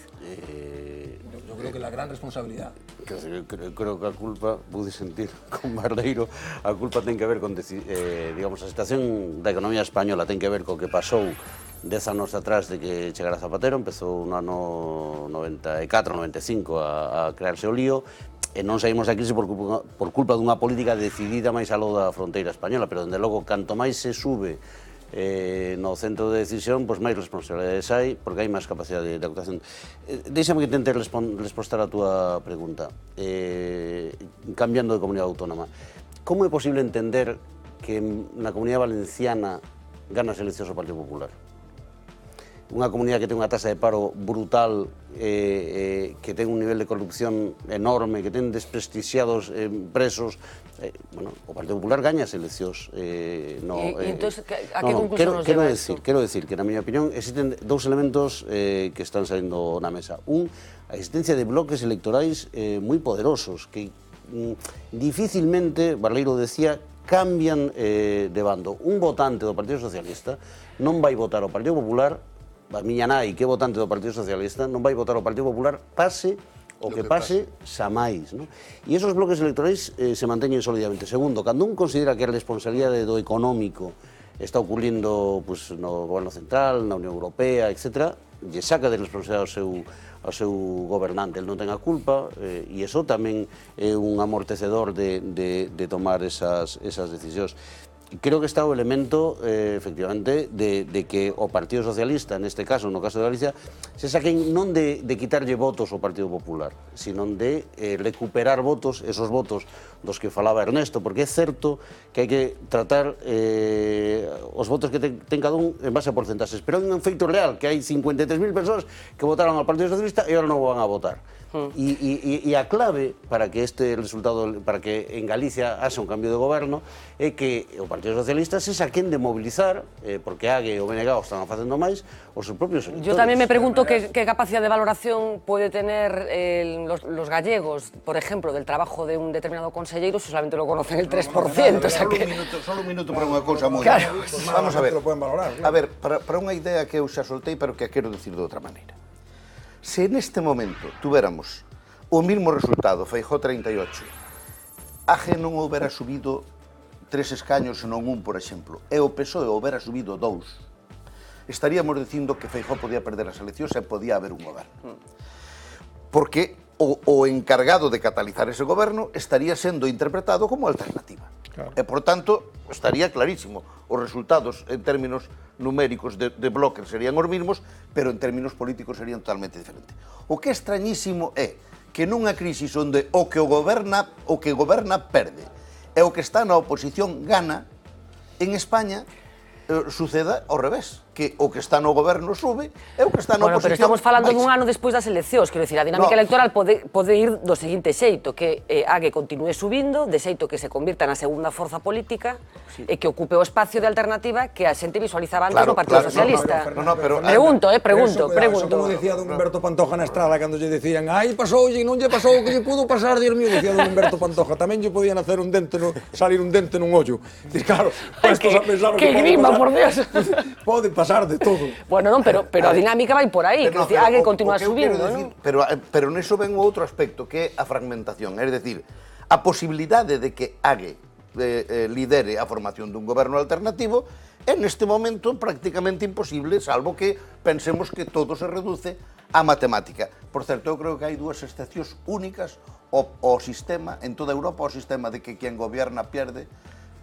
Yo creo que la gran responsabilidad. Creo que a culpa, pude sentir con Barreiro, a culpa ten que ver con, digamos, a situación da economía española ten que ver co que pasou 10 anos atrás de que chegara Zapatero, empezou no ano 94, 95 a crearse o lío, e non saímos da crise por culpa dunha política decidida máis aló da fronteira española, pero, dende logo, canto máis se sube no centro de decisión, pois máis responsabilidades hai, porque hai máis capacidade de actuación. Déixame que tente respostar a túa pregunta, cambiando de comunidade autónoma. Como é posible entender que na comunidade valenciana gana as eleccións o Partido Popular? Unha comunidade que ten unha tasa de paro brutal, que ten un nivel de corrupción enorme, que ten desprestixiados presos, bueno, o Partido Popular gaña as eleccións. Entón, a que conclusión nos lleva isto? Quero decir que, na miña opinión, existen dous elementos que están saindo na mesa. Un, a existencia de bloques electorais moi poderosos, que dificilmente, Barreiro decía, cambian de bando. Un votante do Partido Socialista non vai votar ao Partido Popular, a miña nai, que é votante do Partido Socialista, non vai votar ao Partido Popular, pase o que pase, xa máis. E esos bloques electorais se manteñen solidamente. Segundo, cando un considera que a responsabilidade do económico está ocurrindo no Goberno Central, na Unión Europea, etc., lle saca de responsabilidade ao seu gobernante, el non ten a culpa, e iso tamén é un amortecedor de tomar esas decisións. Creo que está o elemento, efectivamente, de que o Partido Socialista, neste caso, no caso de Galicia, se saquen non de quitarlle votos ao Partido Popular, sino de recuperar votos, esos votos dos que falaba Ernesto, porque é certo que hai que tratar os votos que ten cada un en base a porcentaxes, pero hai un feito real, que hai 53.000 persoas que votaron ao Partido Socialista e agora non van a votar. E a clave para que este resultado, para que en Galicia haxa un cambio de goberno, é que o Partido Socialista se saquen de mobilizar, porque AGE e o BNG están facendo máis, os seus propios electores. Yo tamén me pregunto qué capacidad de valoración puede tener los gallegos, por ejemplo, del trabajo de un determinado consellero, si solamente lo conocen el 3%. Solo un minuto para unha cousa moi... Vamos a ver. A ver, para unha idea que eu xa soltei, pero que quero dicir de outra maneira. Se neste momento tuviéramos o mismo resultado, Feijóo 38, AGE non houbera subido 3 escaños senón un, por exemplo, e o PSOE houbera subido 2, estaríamos dicindo que Feijóo podía perder as eleccións e podía haber un goberno. Porque o encargado de catalizar ese goberno estaría sendo interpretado como alternativa. E, por tanto, estaría clarísimo. Os resultados en términos numéricos de bloques serían os mismos, pero en términos políticos serían totalmente diferentes. O que é extrañísimo é que nunha crisis onde o que goberna perde e o que está na oposición gana, en España suceda ao revés, que o que está no goberno sube e o que está na oposición... Pero estamos falando dun ano despois das eleccións, quero dicir, a dinámica electoral pode ir do seguinte xeito, que AGE continúe subindo, de xeito que se convirta na segunda forza política e que ocupe o espacio de alternativa que a xente visualizaba antes no Partido Socialista. Pregunto. Como dicía don Humberto Pantoja na estrada, cando lle dicían ai, pasoulle, non lle pasou, que lle pudo pasar, Dios mío, dicía don Humberto Pantoja, tamén lle podían hacer salir un dente nun ollo. Claro, puestos a pensar o que por Dios. Pode pasar de todo. Bueno, non, pero a dinámica vai por aí, que AGE continúa subindo, non? Pero neso ven outro aspecto, que é a fragmentación, é dicir, a posibilidade de que AGE lidere a formación dun goberno alternativo é neste momento prácticamente imposible, salvo que pensemos que todo se reduce a matemática. Por certo, eu creo que hai dúas excepcións únicas ao sistema, en toda Europa, ao sistema de que quien gobierna pierde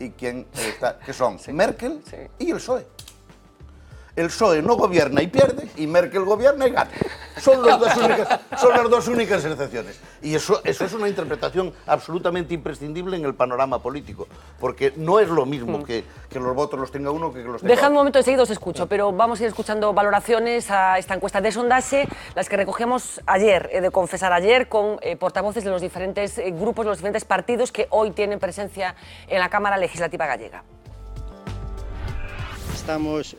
y quien está, que son Merkel y el PSOE. El PSOE no gobierna y pierde, y Merkel gobierna y gana. Son las dos únicas excepciones. Y eso es una interpretación absolutamente imprescindible en el panorama político, porque no es lo mismo que los votos los tenga uno que los tenga otro. Deja un momento, enseguida os escucho, pero vamos a ir escuchando valoraciones a esta encuesta de sondaje, las que recogemos ayer, he de confesar ayer, con portavoces de los diferentes grupos, de los diferentes partidos que hoy tienen presencia en la Cámara Legislativa gallega. estamos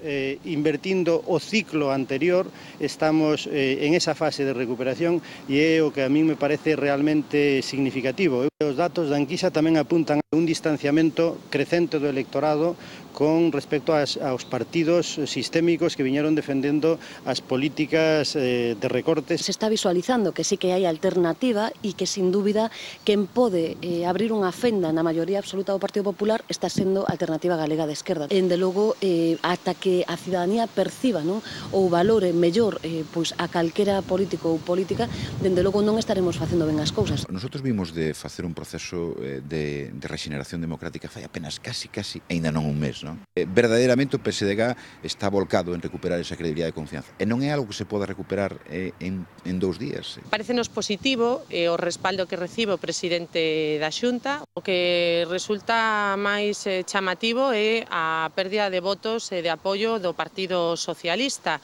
invertindo o ciclo anterior, estamos en esa fase de recuperación e é o que a mí me parece realmente significativo. Os datos da enquisa tamén apuntan a un distanciamento crecente do electorado con respecto aos partidos sistémicos que viñeron defendendo as políticas de recortes. Se está visualizando que sí que hai alternativa e que, sin dúbida, quen pode abrir unha fenda na maioría absoluta do Partido Popular está sendo a Alternativa Galega de Esquerda. Dende logo, ata que a cidadanía perciba, non, ou valore mellor pois a calquera político ou política, dende logo non estaremos facendo ben as cousas. Nosotros vimos de facer un proceso de rexeneración democrática fai apenas casi, aínda non un mes, non? Verdadeiramente o PSDG está volcado en recuperar esa credibilidade e confianza. E non é algo que se poda recuperar en 2 días. Parécenos positivo o respaldo que recibe o presidente da Xunta. O que resulta máis chamativo é a pérdida de votos e de apoio do Partido Socialista.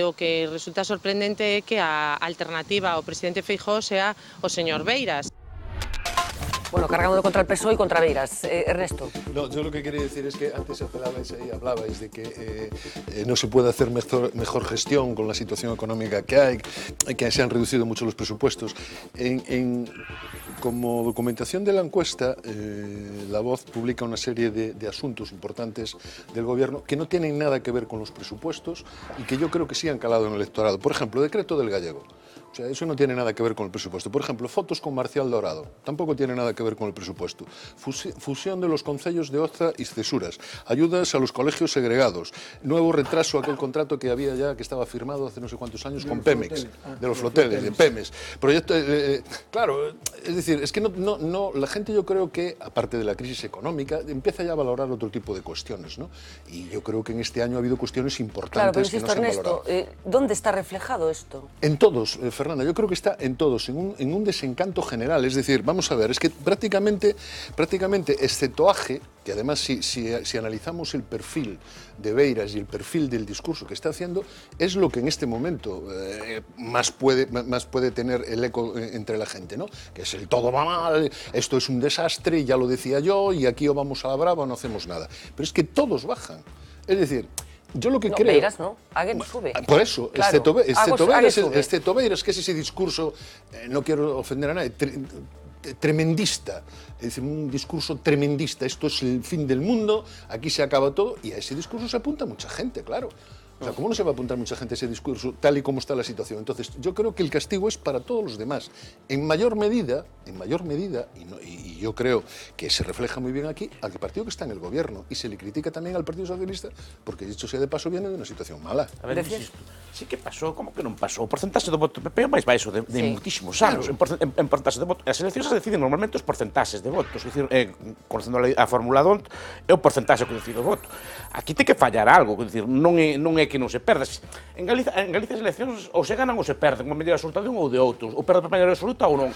O que resulta sorprendente é que a alternativa ao presidente Feijóo sea o señor Beiras. Bueno, cargando contra el PSOE y contra Beiras. Ernesto. No, yo lo que quería decir es que antes hablabais de que no se puede hacer mejor gestión con la situación económica que hay, que se han reducido mucho los presupuestos. Como documentación de la encuesta, La Voz publica una serie de asuntos importantes del gobierno que no tienen nada que ver con los presupuestos y que yo creo que sí han calado en el electorado. Por ejemplo, decreto del gallego. O sea, eso no tiene nada que ver con el presupuesto. Por ejemplo, fotos con Marcial Dorado. Tampoco tiene nada que ver con el presupuesto. Fusión de los concellos de Oza y Cesuras. Ayudas a los colegios segregados. Nuevo retraso a aquel contrato que había ya, que estaba firmado hace no sé cuántos años con Pemex. De los floteles, de Pemex. Proyecto, claro, es decir, es que la gente, yo creo que, aparte de la crisis económica, empieza ya a valorar otro tipo de cuestiones, ¿no? Y yo creo que en este año ha habido cuestiones importantes, claro, pero que no se han valorado. ¿Dónde está reflejado esto? En todos, Fernanda, yo creo que está en todos, en un desencanto general. Es decir, vamos a ver, es que prácticamente excepto AGE, que además si analizamos el perfil de Beiras y el perfil del discurso que está haciendo, es lo que en este momento más puede tener el eco entre la gente, ¿no? Que es el todo va mal, esto es un desastre, ya lo decía yo, y aquí o vamos a la brava o no hacemos nada. Pero es que todos bajan. Es decir, yo lo que creo... Beiras no, alguien sube. Por eso, claro. excepto Beiras, que es ese discurso, no quiero ofender a nadie, tremendista, es decir, un discurso tremendista, esto es el fin del mundo, aquí se acaba todo, y a ese discurso se apunta mucha gente, claro. O sea, ¿cómo no se va a apuntar mucha gente a ese discurso tal y como está la situación? Entonces, yo creo que el castigo es para todos los demás. En mayor medida, y yo creo que se refleja muy bien aquí, al partido que está en el gobierno, y se le critica también al Partido Socialista, porque dicho sea de paso viene de una situación mala. A ver, sí que pasou, como que non pasou? O porcentaxe do voto do PP é máis baixo de muitísimos anos. En porcentaxe de voto. As eleccións se deciden normalmente os porcentaxes de votos. É dicir, conocendo a fórmula DONT, é o porcentaxe que decide o voto. Aquí ten que fallar algo, é dicir, non é que non se perda. En Galicia as eleccións ou se ganan ou se perden, unha maioría absoluta de un ou de outros, ou perde a maioría absoluta ou non.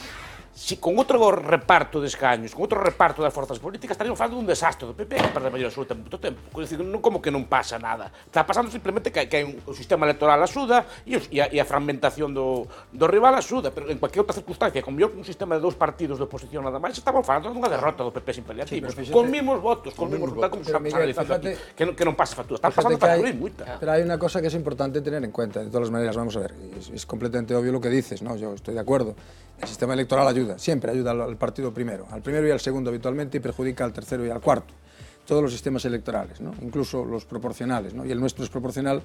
Si con outro reparto de escaños, con outro reparto das forzas políticas, estaríamos falando dun desastre do PP que perde a maioría absoluta en moito tempo. É dicir, non como que non pasa nada. Está pasando simplemente que o sistema electoral axuda e a fragmentación do rival axuda, pero en cualquier outra circunstancia, como un sistema de 2 partidos de oposición nada máis, estamos falando dunha derrota do PP sin paliativos, con mismos votos, como estamos analizando aquí, que non pasa factura. Están pasando factura moita. Pero hai unha cosa que es importante tener en cuenta, de todas as maneiras, vamos a ver, es completamente obvio lo que dices, ¿no? Yo estoy de acuerdo. El sistema electoral ayuda, siempre ayuda al partido primero y al segundo habitualmente, y perjudica al tercero y al cuarto. Todos los sistemas electorales, ¿no? Incluso los proporcionales, ¿no? Y el nuestro es proporcional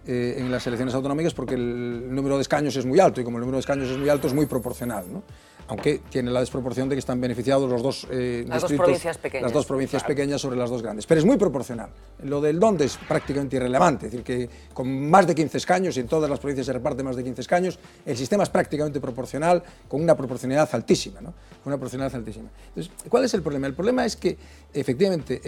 en las elecciones autonómicas porque el número de escaños es muy alto, y como el número de escaños es muy alto es muy proporcional, ¿no? Aunque tiene la desproporción de que están beneficiados los dos distritos, las dos provincias pequeñas sobre las dos grandes. Pero es muy proporcional. Lo del dónde es prácticamente irrelevante, es decir, que con más de 15 escaños, y en todas las provincias se reparte más de 15 escaños, el sistema es prácticamente proporcional, con una proporcionalidad altísima, ¿no? Con una proporcionalidad altísima. Entonces, ¿cuál es el problema? El problema es que, efectivamente,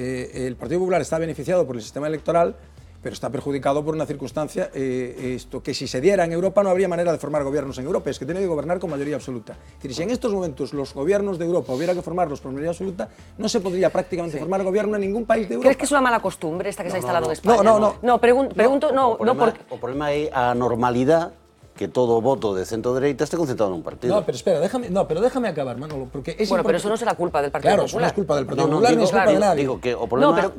el Partido Popular está beneficiado por el sistema electoral, pero está perjudicado por una circunstancia que si se diera en Europa no habría manera de formar gobiernos en Europa, es que tiene que gobernar con mayoría absoluta. Es decir, si en estos momentos los gobiernos de Europa hubiera que formarlos por mayoría absoluta, no se podría prácticamente formar gobierno en ningún país de Europa. ¿Crees que es una mala costumbre esta que se ha instalado en España? No. Pregunto, no, porque... O problema é a normalidade que todo voto de centro-dereita esté concentrado en un partido. No, pero espera, déjame acabar, Manolo, porque es bueno, pero eso no es la culpa del Partido Popular. Claro, eso no es culpa del Partido Popular, ni es culpa de nadie. Digo que o problema,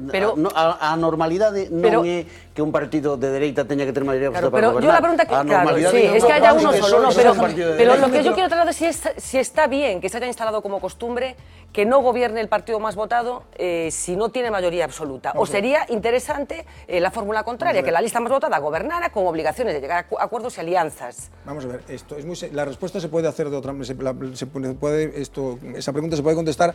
a normalidade non é que un partido de dereita teña que ter mayoría absoluta para gobernar. Yo la pregunta que, claro, sí, es que haya uno solo, no, pero lo que yo quiero trasladar es si está bien que se haya instalado como costumbre que no gobierne el partido más votado si no tiene mayoría absoluta. O sería interesante la fórmula contraria, que la lista más votada gobernara con obligaciones de llegar a acuerdos y alianzas. Vamos a ver, esto es la respuesta se puede hacer de otra manera. Esa pregunta se puede contestar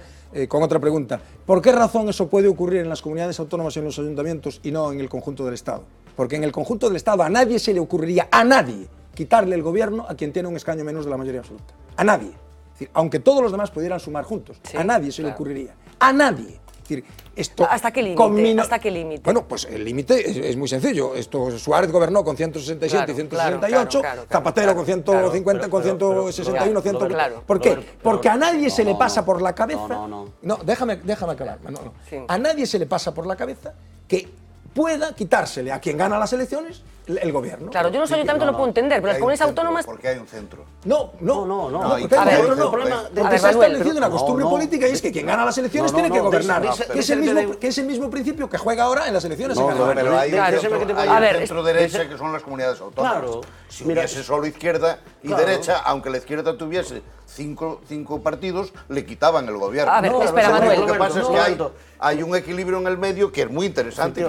con otra pregunta. ¿Por qué razón eso puede ocurrir en las comunidades autónomas y en los ayuntamientos y no en el conjunto del Estado? Porque en el conjunto del Estado a nadie se le ocurriría, a nadie, quitarle el gobierno a quien tiene un escaño menos de la mayoría absoluta. A nadie. Es decir, aunque todos los demás pudieran sumar juntos, a nadie se le ocurriría. A nadie. Es decir, esto ¿Hasta qué límite? ¿Hasta qué límite? Bueno, pues el límite es muy sencillo. Suárez gobernó con 167 y 168, Zapatero con 150, con 161, 100. ¿Por qué? Porque a nadie se le pasa por la cabeza. No, déjame acabar. A nadie se le pasa por la cabeza que pueda quitársele a quien gana las elecciones el gobierno. Claro, yo los ayuntamientos lo puedo entender, pero las comunidades autónomas... Porque hay un centro. No. Porque se ha establecido una costumbre política y es que quien gana las elecciones tiene que gobernar. Que es el mismo principio que juega ahora en las elecciones en Canadá. Pero hay un centro-derecha que son las comunidades autónomas. Si hubiese solo izquierda y derecha, aunque la izquierda tuviese cinco partidos, le quitaban el gobierno. A ver, espera, Manuel. Lo que pasa es que hay un equilibrio en el medio que es muy interesante.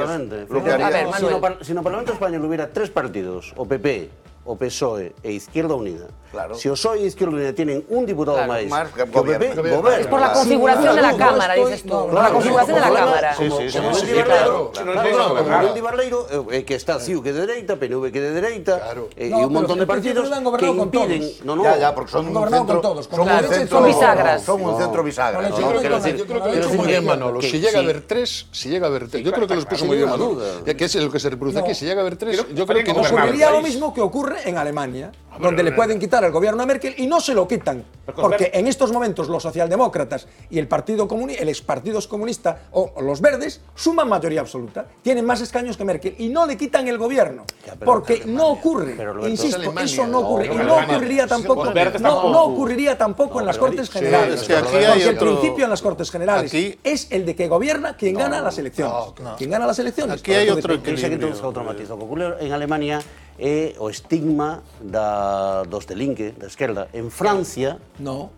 Si no Parlamento Español hubiera 3 partidos, o PP, o PSOE e Izquierda Unida, si o PSOE e Izquierda Unida tienen un diputado máis que o PP, goberna. Es por la configuración de la Cámara, dices tú. Por la configuración de la Cámara. Como Lundi Barleiro, que está CiU que de dereita, PNV que de dereita, e un montón de partidos que impiden... Ya, porque son un centro bisagras. Son un centro bisagra. Yo creo que lo muy bien, Manolo. Si llega a haber 3, yo creo que lo expuso muy bien Manolo, que es lo que se reproduce aquí. Si llega a haber 3, yo creo que no ocurriría lo mismo que ocurre en Alemania, donde le pueden quitar el gobierno a Merkel y no se lo quitan, porque en estos momentos los socialdemócratas y el expartido comunista o los verdes suman mayoría absoluta, tienen más escaños que Merkel y no le quitan el gobierno, porque no ocurre, insisto, eso no ocurre y no ocurriría tampoco en las Cortes Generales, porque el principio en las Cortes Generales es el de que gobierna quien gana las elecciones. Quien gana las elecciones. Aquí hay otro equilibrio. En Alemania é o estigma dos de Linke, da esquerda. En Francia non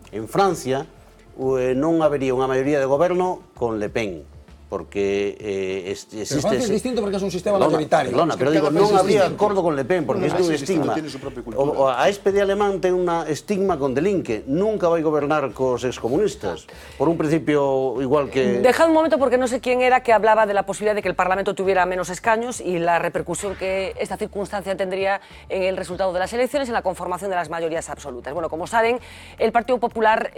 habería unha maioría de goberno con Le Pen, porque existe... Pero Francia es distinto porque es un sistema mayoritario. Pero digo, non habría acordo con LePen, porque este é un estigma. A SPD alemán ten un estigma con De Linke, nunca vai gobernar cos excomunistas, por un principio igual que... Dejad un momento porque no sé quién era que hablaba de la posibilidad de que el Parlamento tuviera menos escaños y la repercusión que esta circunstancia tendría en el resultado de las elecciones, en la conformación de las mayorías absolutas. Bueno, como saben, el Partido Popular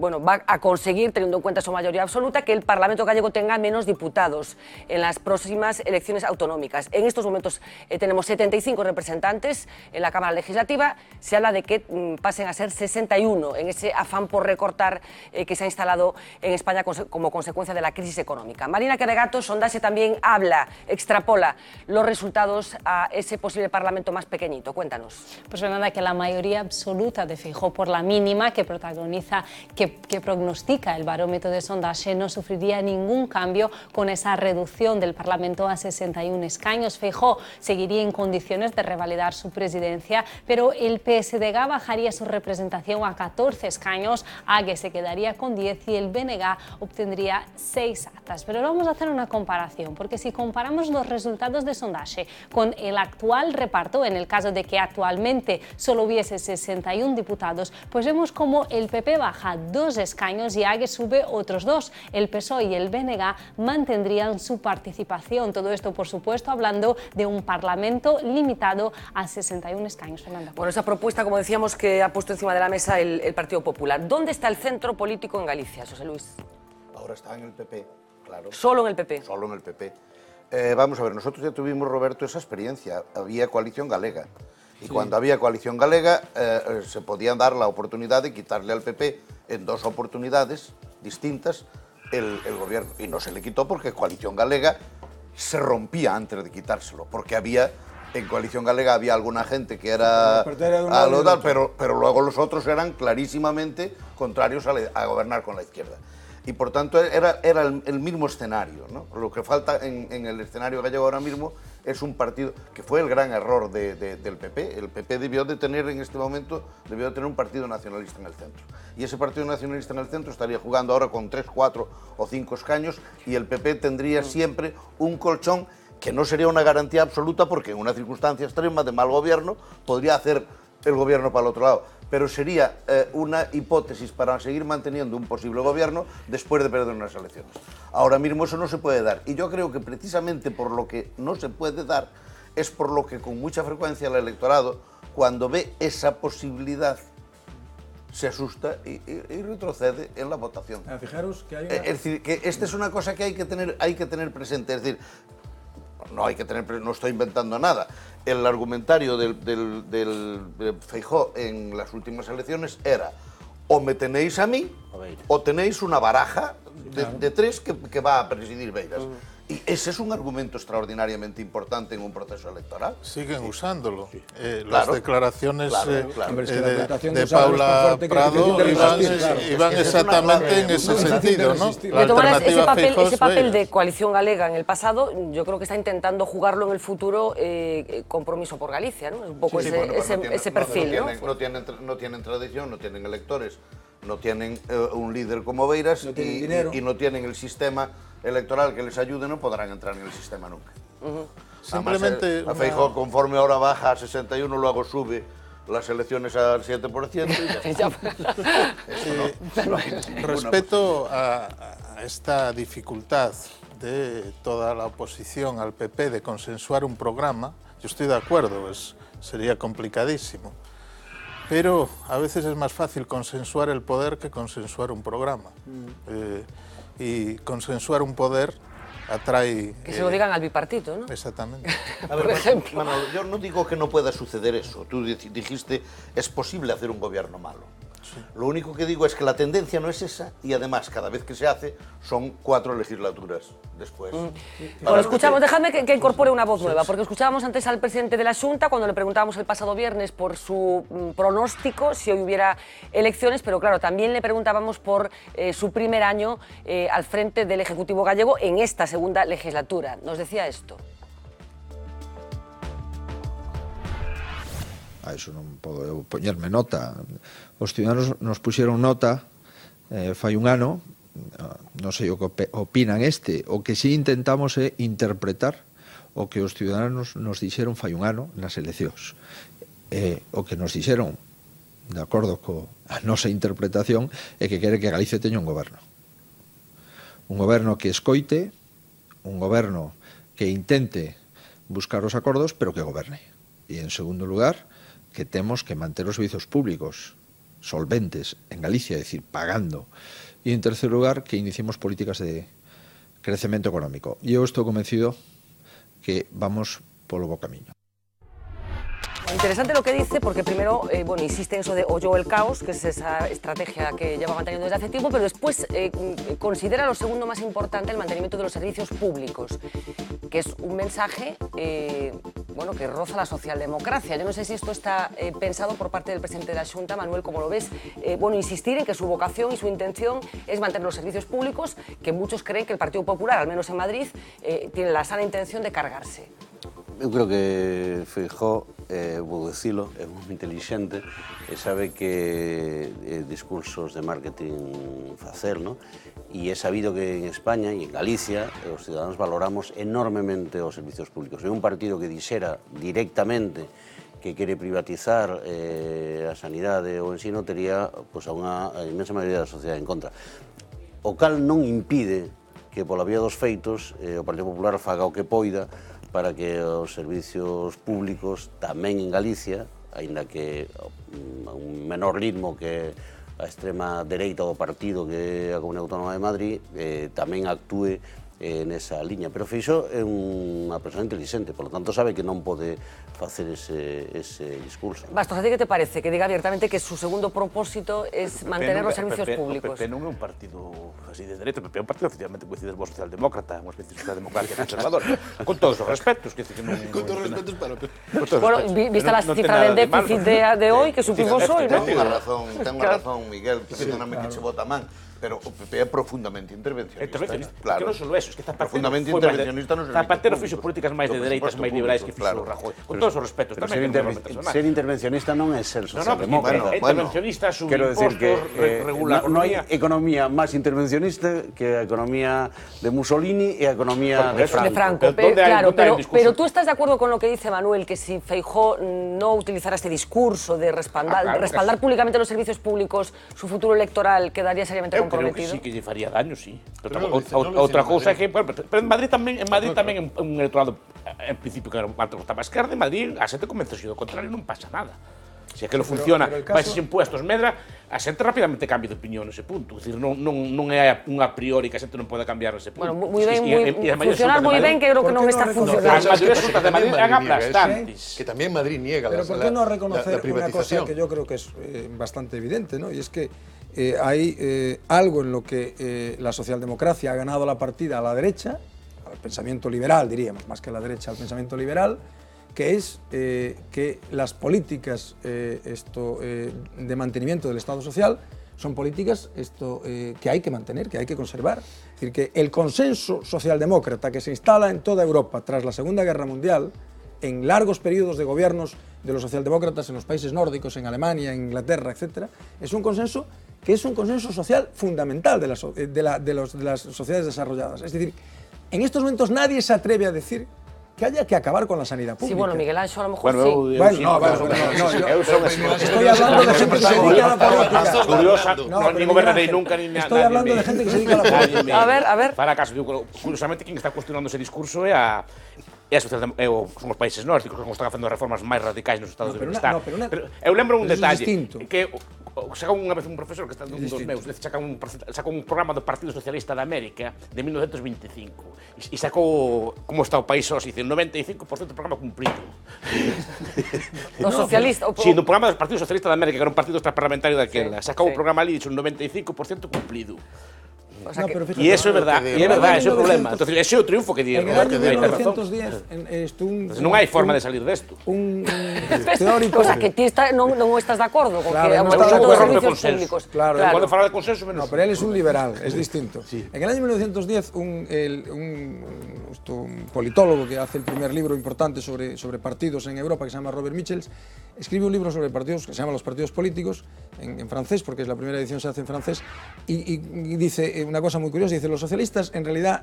va a conseguir, teniendo en cuenta su mayoría absoluta, que el Parlamento gallego tenga menos diputados en las próximas elecciones autonómicas. En estos momentos tenemos 75 representantes en la Cámara Legislativa, se habla de que pasen a ser 61 en ese afán por recortar que se ha instalado en España como consecuencia de la crisis económica. Marina Queregato, Sondaxe también habla, extrapola los resultados a ese posible Parlamento más pequeñito. Cuéntanos. Pues Fernanda, que la mayoría absoluta de Feijóo por la mínima que protagoniza, que prognostica el barómetro de Sondaxe, no sufriría ningún cambio con esa reducción del Parlamento a 61 escaños. Feijóo seguiría en condiciones de revalidar su presidencia, pero el PSDG bajaría su representación a 14 escaños, AGE se quedaría con 10 y el BNG obtendría 6 actas. Pero vamos a hacer una comparación, porque si comparamos los resultados de Sondaxe con el actual reparto, en el caso de que actualmente solo hubiese 61 diputados, pues vemos como el PP baja 2 escaños y AGE sube otros 2. El PSOE y el BNG mantendrían su participación. Todo esto, por supuesto, hablando de un Parlamento limitado a 61 escaños. Fernanda. Bueno, esa propuesta, como decíamos, que ha puesto encima de la mesa el Partido Popular. ¿Dónde está el centro político en Galicia, José Luis? Ahora está en el PP, claro. ¿Solo en el PP? Solo en el PP. Vamos a ver, nosotros ya tuvimos, Roberto, esa experiencia. Había coalición galega. Y cuando había coalición galega, se podía dar la oportunidad de quitarle al PP en 2 oportunidades distintas el gobierno. Y no se le quitó porque coalición galega se rompía antes de quitárselo, porque había en Coalición Galega había alguna gente que era algo tal, pero luego los otros eran clarísimamente contrarios a gobernar con la izquierda. Y por tanto era el mismo escenario, ¿no? Lo que falta en el escenario gallego ahora mismo es un partido, que fue el gran error del PP. El PP debió de tener en este momento, un partido nacionalista en el centro. Y ese partido nacionalista en el centro estaría jugando ahora con 3, 4 o 5 escaños y el PP tendría siempre un colchón que no sería una garantía absoluta porque en una circunstancia extrema de mal gobierno podría hacer el gobierno para el otro lado, pero sería una hipótesis para seguir manteniendo un posible gobierno después de perder unas elecciones. Ahora mismo eso no se puede dar y yo creo que precisamente por lo que no se puede dar es por lo que con mucha frecuencia el electorado, cuando ve esa posibilidad, se asusta y retrocede en la votación. Fijaros que hay Es decir, que esta es una cosa que hay que tener presente, es decir, no estoy inventando nada. El argumentario del Feijóo en las últimas elecciones era: o me tenéis a mí, o tenéis una baraja de tres que va a presidir Beiras. Y ese es un argumento extraordinariamente importante en un proceso electoral. Siguen usándolo. Claro, las declaraciones claro. de Paula Prado iban exactamente en ese sentido, ¿no? De todas maneras, ese papel de Coalición Galega en el pasado, yo creo que está intentando jugarlo en el futuro Compromiso por Galicia, ¿no? Es un poco ese perfil, ¿no? No tienen tradición, no tienen electores, no tienen un líder como Beiras y no tienen el sistema electoral que les ayude, no podrán entrar en el sistema nunca. Simplemente a Feijóo, conforme ahora baja a 61, luego sube las elecciones al 7%. Respecto a esta dificultad de toda la oposición al PP de consensuar un programa, yo estoy de acuerdo, sería complicadísimo. Pero a veces es más fácil consensuar el poder que consensuar un programa. Y consensuar un poder atrae... Que se lo digan al bipartito, ¿no? Exactamente. A ver, por ejemplo. Manolo, yo no digo que no pueda suceder eso. Tú dijiste, es posible hacer un gobierno malo. Sí. Lo único que digo es que la tendencia no es esa y además cada vez que se hace son 4 legislaturas después. Bueno, escuchamos, dejadme que incorpore una voz nueva, porque escuchábamos antes al presidente de la Xunta cuando le preguntábamos el pasado viernes por su pronóstico si hoy hubiera elecciones, pero claro, también le preguntábamos por su primer año al frente del Ejecutivo gallego en esta segunda legislatura. Nos decía esto. A eso non podo poñerme nota. Os ciudadanos nos puxeron nota fai un ano, non sei o que opinan o que si intentamos é interpretar o que os ciudadanos nos dixeron fai un ano nas eleccións. O que nos dixeron, de acordo coa nosa interpretación, é que quere que Galicia teña un goberno. Un goberno que escoite, un goberno que intente buscar os acordos, pero que goberne. E, en segundo lugar, que temos que manter os servizos públicos solventes en Galicia, é dicir, pagando. E, en terceiro lugar, que iniciemos políticas de crecemento económico. E eu estou convencido que vamos polo bo camiño. Interesante lo que dice, porque primero insiste en eso de oyó el caos, que es esa estrategia que lleva manteniendo desde hace tiempo, pero después considera lo segundo más importante el mantenimiento de los servicios públicos, que es un mensaje que roza la socialdemocracia. Yo no sé si esto está pensado por parte del presidente de la Xunta, Manuel, ¿cómo lo ves? Insistir en que su vocación y su intención es mantener los servicios públicos, que muchos creen que el Partido Popular, al menos en Madrid, tiene la sana intención de cargarse. Eu creo que Feijóo, vou dicilo, é moi inteligente e sabe que discursos de marketing facer, ¿no? E é sabido que en España e en Galicia os ciudadanos valoramos enormemente os servicios públicos. É un partido que dixera directamente que quere privatizar a sanidade ou o ensino, tería a unha inmensa maioría da sociedade en contra. O cal non impide que pola vía dos feitos o Partido Popular faga o que poida para que os servicios públicos tamén en Galicia, aínda que a un menor ritmo que a extrema dereita do partido que é a Comunidade Autónoma de Madrid, tamén actúe nesa liña, pero Feixóo é unha persoa inteligente, por lo tanto sabe que non pode facer ese discurso. Bastos, ¿a ti qué te parece? Que diga abiertamente que su segundo propósito es mantener los servicios públicos. O PP non é un partido así de derecha, o PP é un partido efectivamente coincides vos socialdemócrata, unha especie de socialdemocracia conservadora, con todos os respetos, que non... Con todos os respetos para o PP. Bueno, vista la cifra del déficit de hoy, que supimos hoy, ¿no? Ten unha razón, Miguel, perdóname que che bota man, pero o PP é profundamente intervencionista. Claro. Que non só eso, es que profundamente intervencionista nos Zapatero fixo políticas máis de dereitas, máis liberais que fixo Rajoy. Con todos os respetos. Ser intervencionista non é ser socialdemócrata. Intervencionista, sube impostos, regula non hai economía máis intervencionista que a economía de Mussolini e a economía de Franco. Claro, pero tú estás de acuerdo con lo que dice Manuel, que si Feijóo no utilizara este discurso de respaldar públicamente los servicios públicos, su futuro electoral quedaría seriamente comprometido. Creo que sí que lle faría daño, sí. Outra cousa é que, pero en Madrid tamén é un electorado, en principio, que estaba a esquerda, en Madrid a xente convenceu do contrario, non pasa nada. Se aquilo funciona, baixes impuestos, medra, a xente rapidamente cambia de opinión nese punto. É dicir, non é un a priori que a xente non pode cambiar ese punto. Bueno, moi ben, funcionar moi ben, que creo que non está funcionando. As maiorías resultas de Madrid eran aplastantes. Que tamén Madrid niega la privatización. Pero ¿por qué no reconocer una cosa que yo creo que es bastante evidente, ¿no? Y es que hay algo en lo que la socialdemocracia ha ganado la partida a la derecha, al pensamiento liberal, diríamos, más que a la derecha, al pensamiento liberal, que es que las políticas de mantenimiento del Estado social son políticas que hay que mantener, que hay que conservar. Es decir, que el consenso socialdemócrata que se instala en toda Europa tras la Segunda Guerra Mundial, en largos periodos de gobiernos de los socialdemócratas en los países nórdicos, en Alemania, en Inglaterra, etc., es un consenso que es un consenso social fundamental de las sociedades desarrolladas. Es decir, en estos momentos nadie se atreve a decir que haya que acabar con la sanidad pública. Sí, bueno, Miguel Ángel, a lo mejor sí. Estoy hablando de gente que se dedica a la política. Curiosa, ni gobernarei nunca, ni nada. Estoy hablando de gente que se dedica a la política. A ver. Para caso, curiosamente, quien está cuestionando ese discurso é son os países nórdicos, que están facendo reformas máis radicais nos estados de bienestar. Pero eu lembro un detalle, que sacou unha vez un profesor que está un dos meus, sacou un programa do Partido Socialista de América de 1925 e sacou como está o país hoxe, dice, 95% do programa cumprido. O socialista? Sí, no programa do Partido Socialista de América, que era un partido extraparlamentario daquela, sacou o programa ali, dicho, un 95% cumplido. E eso é verdade, ese é o problema. Entonces, ese é o triunfo que dieron. En el año 1910, non hai forma de salir desto. Un teórico... O sea, que ti non estás de acordo con que aumentar os servicios públicos. Claro. Cuando fala de consenso, menos... No, pero él es un liberal, es distinto. En el año 1910, un politólogo que hace el primer libro importante sobre partidos en Europa, que se llama Robert Michels, escribe un libro sobre partidos que se llama Los partidos políticos, en francés, porque es la primera edición, se hace en francés, y dice una cosa muy curiosa, dice, los socialistas en realidad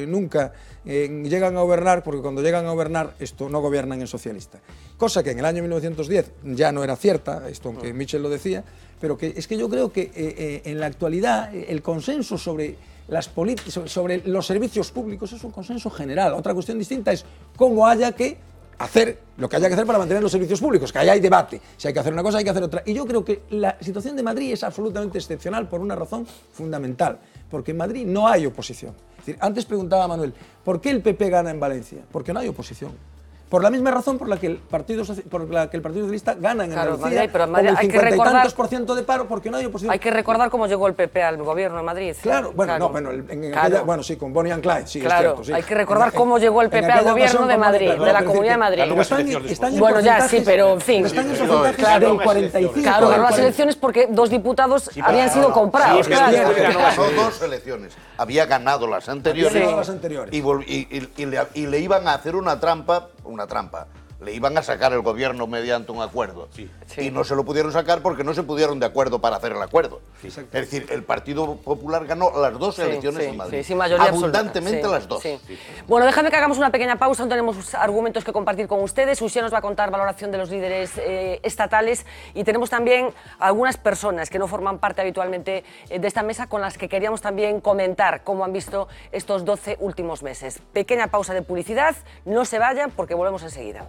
nunca llegan a gobernar, porque cuando llegan a gobernar no gobiernan en socialista. Cosa que en el año 1910 ya no era cierta, aunque Michel lo decía, pero que es que yo creo que en la actualidad el consenso sobre los servicios públicos es un consenso general. Otra cuestión distinta es cómo haya que hacer lo que haya que hacer para mantener los servicios públicos, que ahí hay debate. Si hay que hacer una cosa, hay que hacer otra. Y yo creo que la situación de Madrid es absolutamente excepcional por una razón fundamental, porque en Madrid no hay oposición. Es decir, antes preguntaba Manuel, ¿por qué el PP gana en Valencia? Porque no hay oposición. Por la misma razón por la que el Partido Socialista gana en Andalucía, con el 50 y tantos % de paro, porque no hay oposición. Hay que recordar cómo llegó el PP al gobierno de Madrid. Claro, bueno, sí, con Bonnie and Clyde, sí, claro, es cierto. Sí. Hay que recordar cómo llegó el PP al gobierno de Madrid, de la Comunidad de Madrid. Bueno, ya, sí, pero en fin. Están en porcentajes del 45%. Claro, ganó las elecciones porque 2 diputados habían sido comprados. Ganó 2 elecciones. Había ganado las anteriores y le iban a hacer una trampa. Le iban a sacar el gobierno mediante un acuerdo. Y no se lo pudieron sacar porque no se pusieron de acuerdo para hacer el acuerdo. Es decir, el Partido Popular ganó las 2 elecciones en Madrid. Sí, mayoría abundantemente absoluta. Las 2. Bueno, déjame que hagamos una pequeña pausa, tenemos argumentos que compartir con ustedes. Uxía nos va a contar valoración de los líderes estatales y tenemos también algunas personas que no forman parte habitualmente de esta mesa con las que queríamos también comentar cómo han visto estos 12 últimos meses. Pequeña pausa de publicidad, no se vayan porque volvemos enseguida.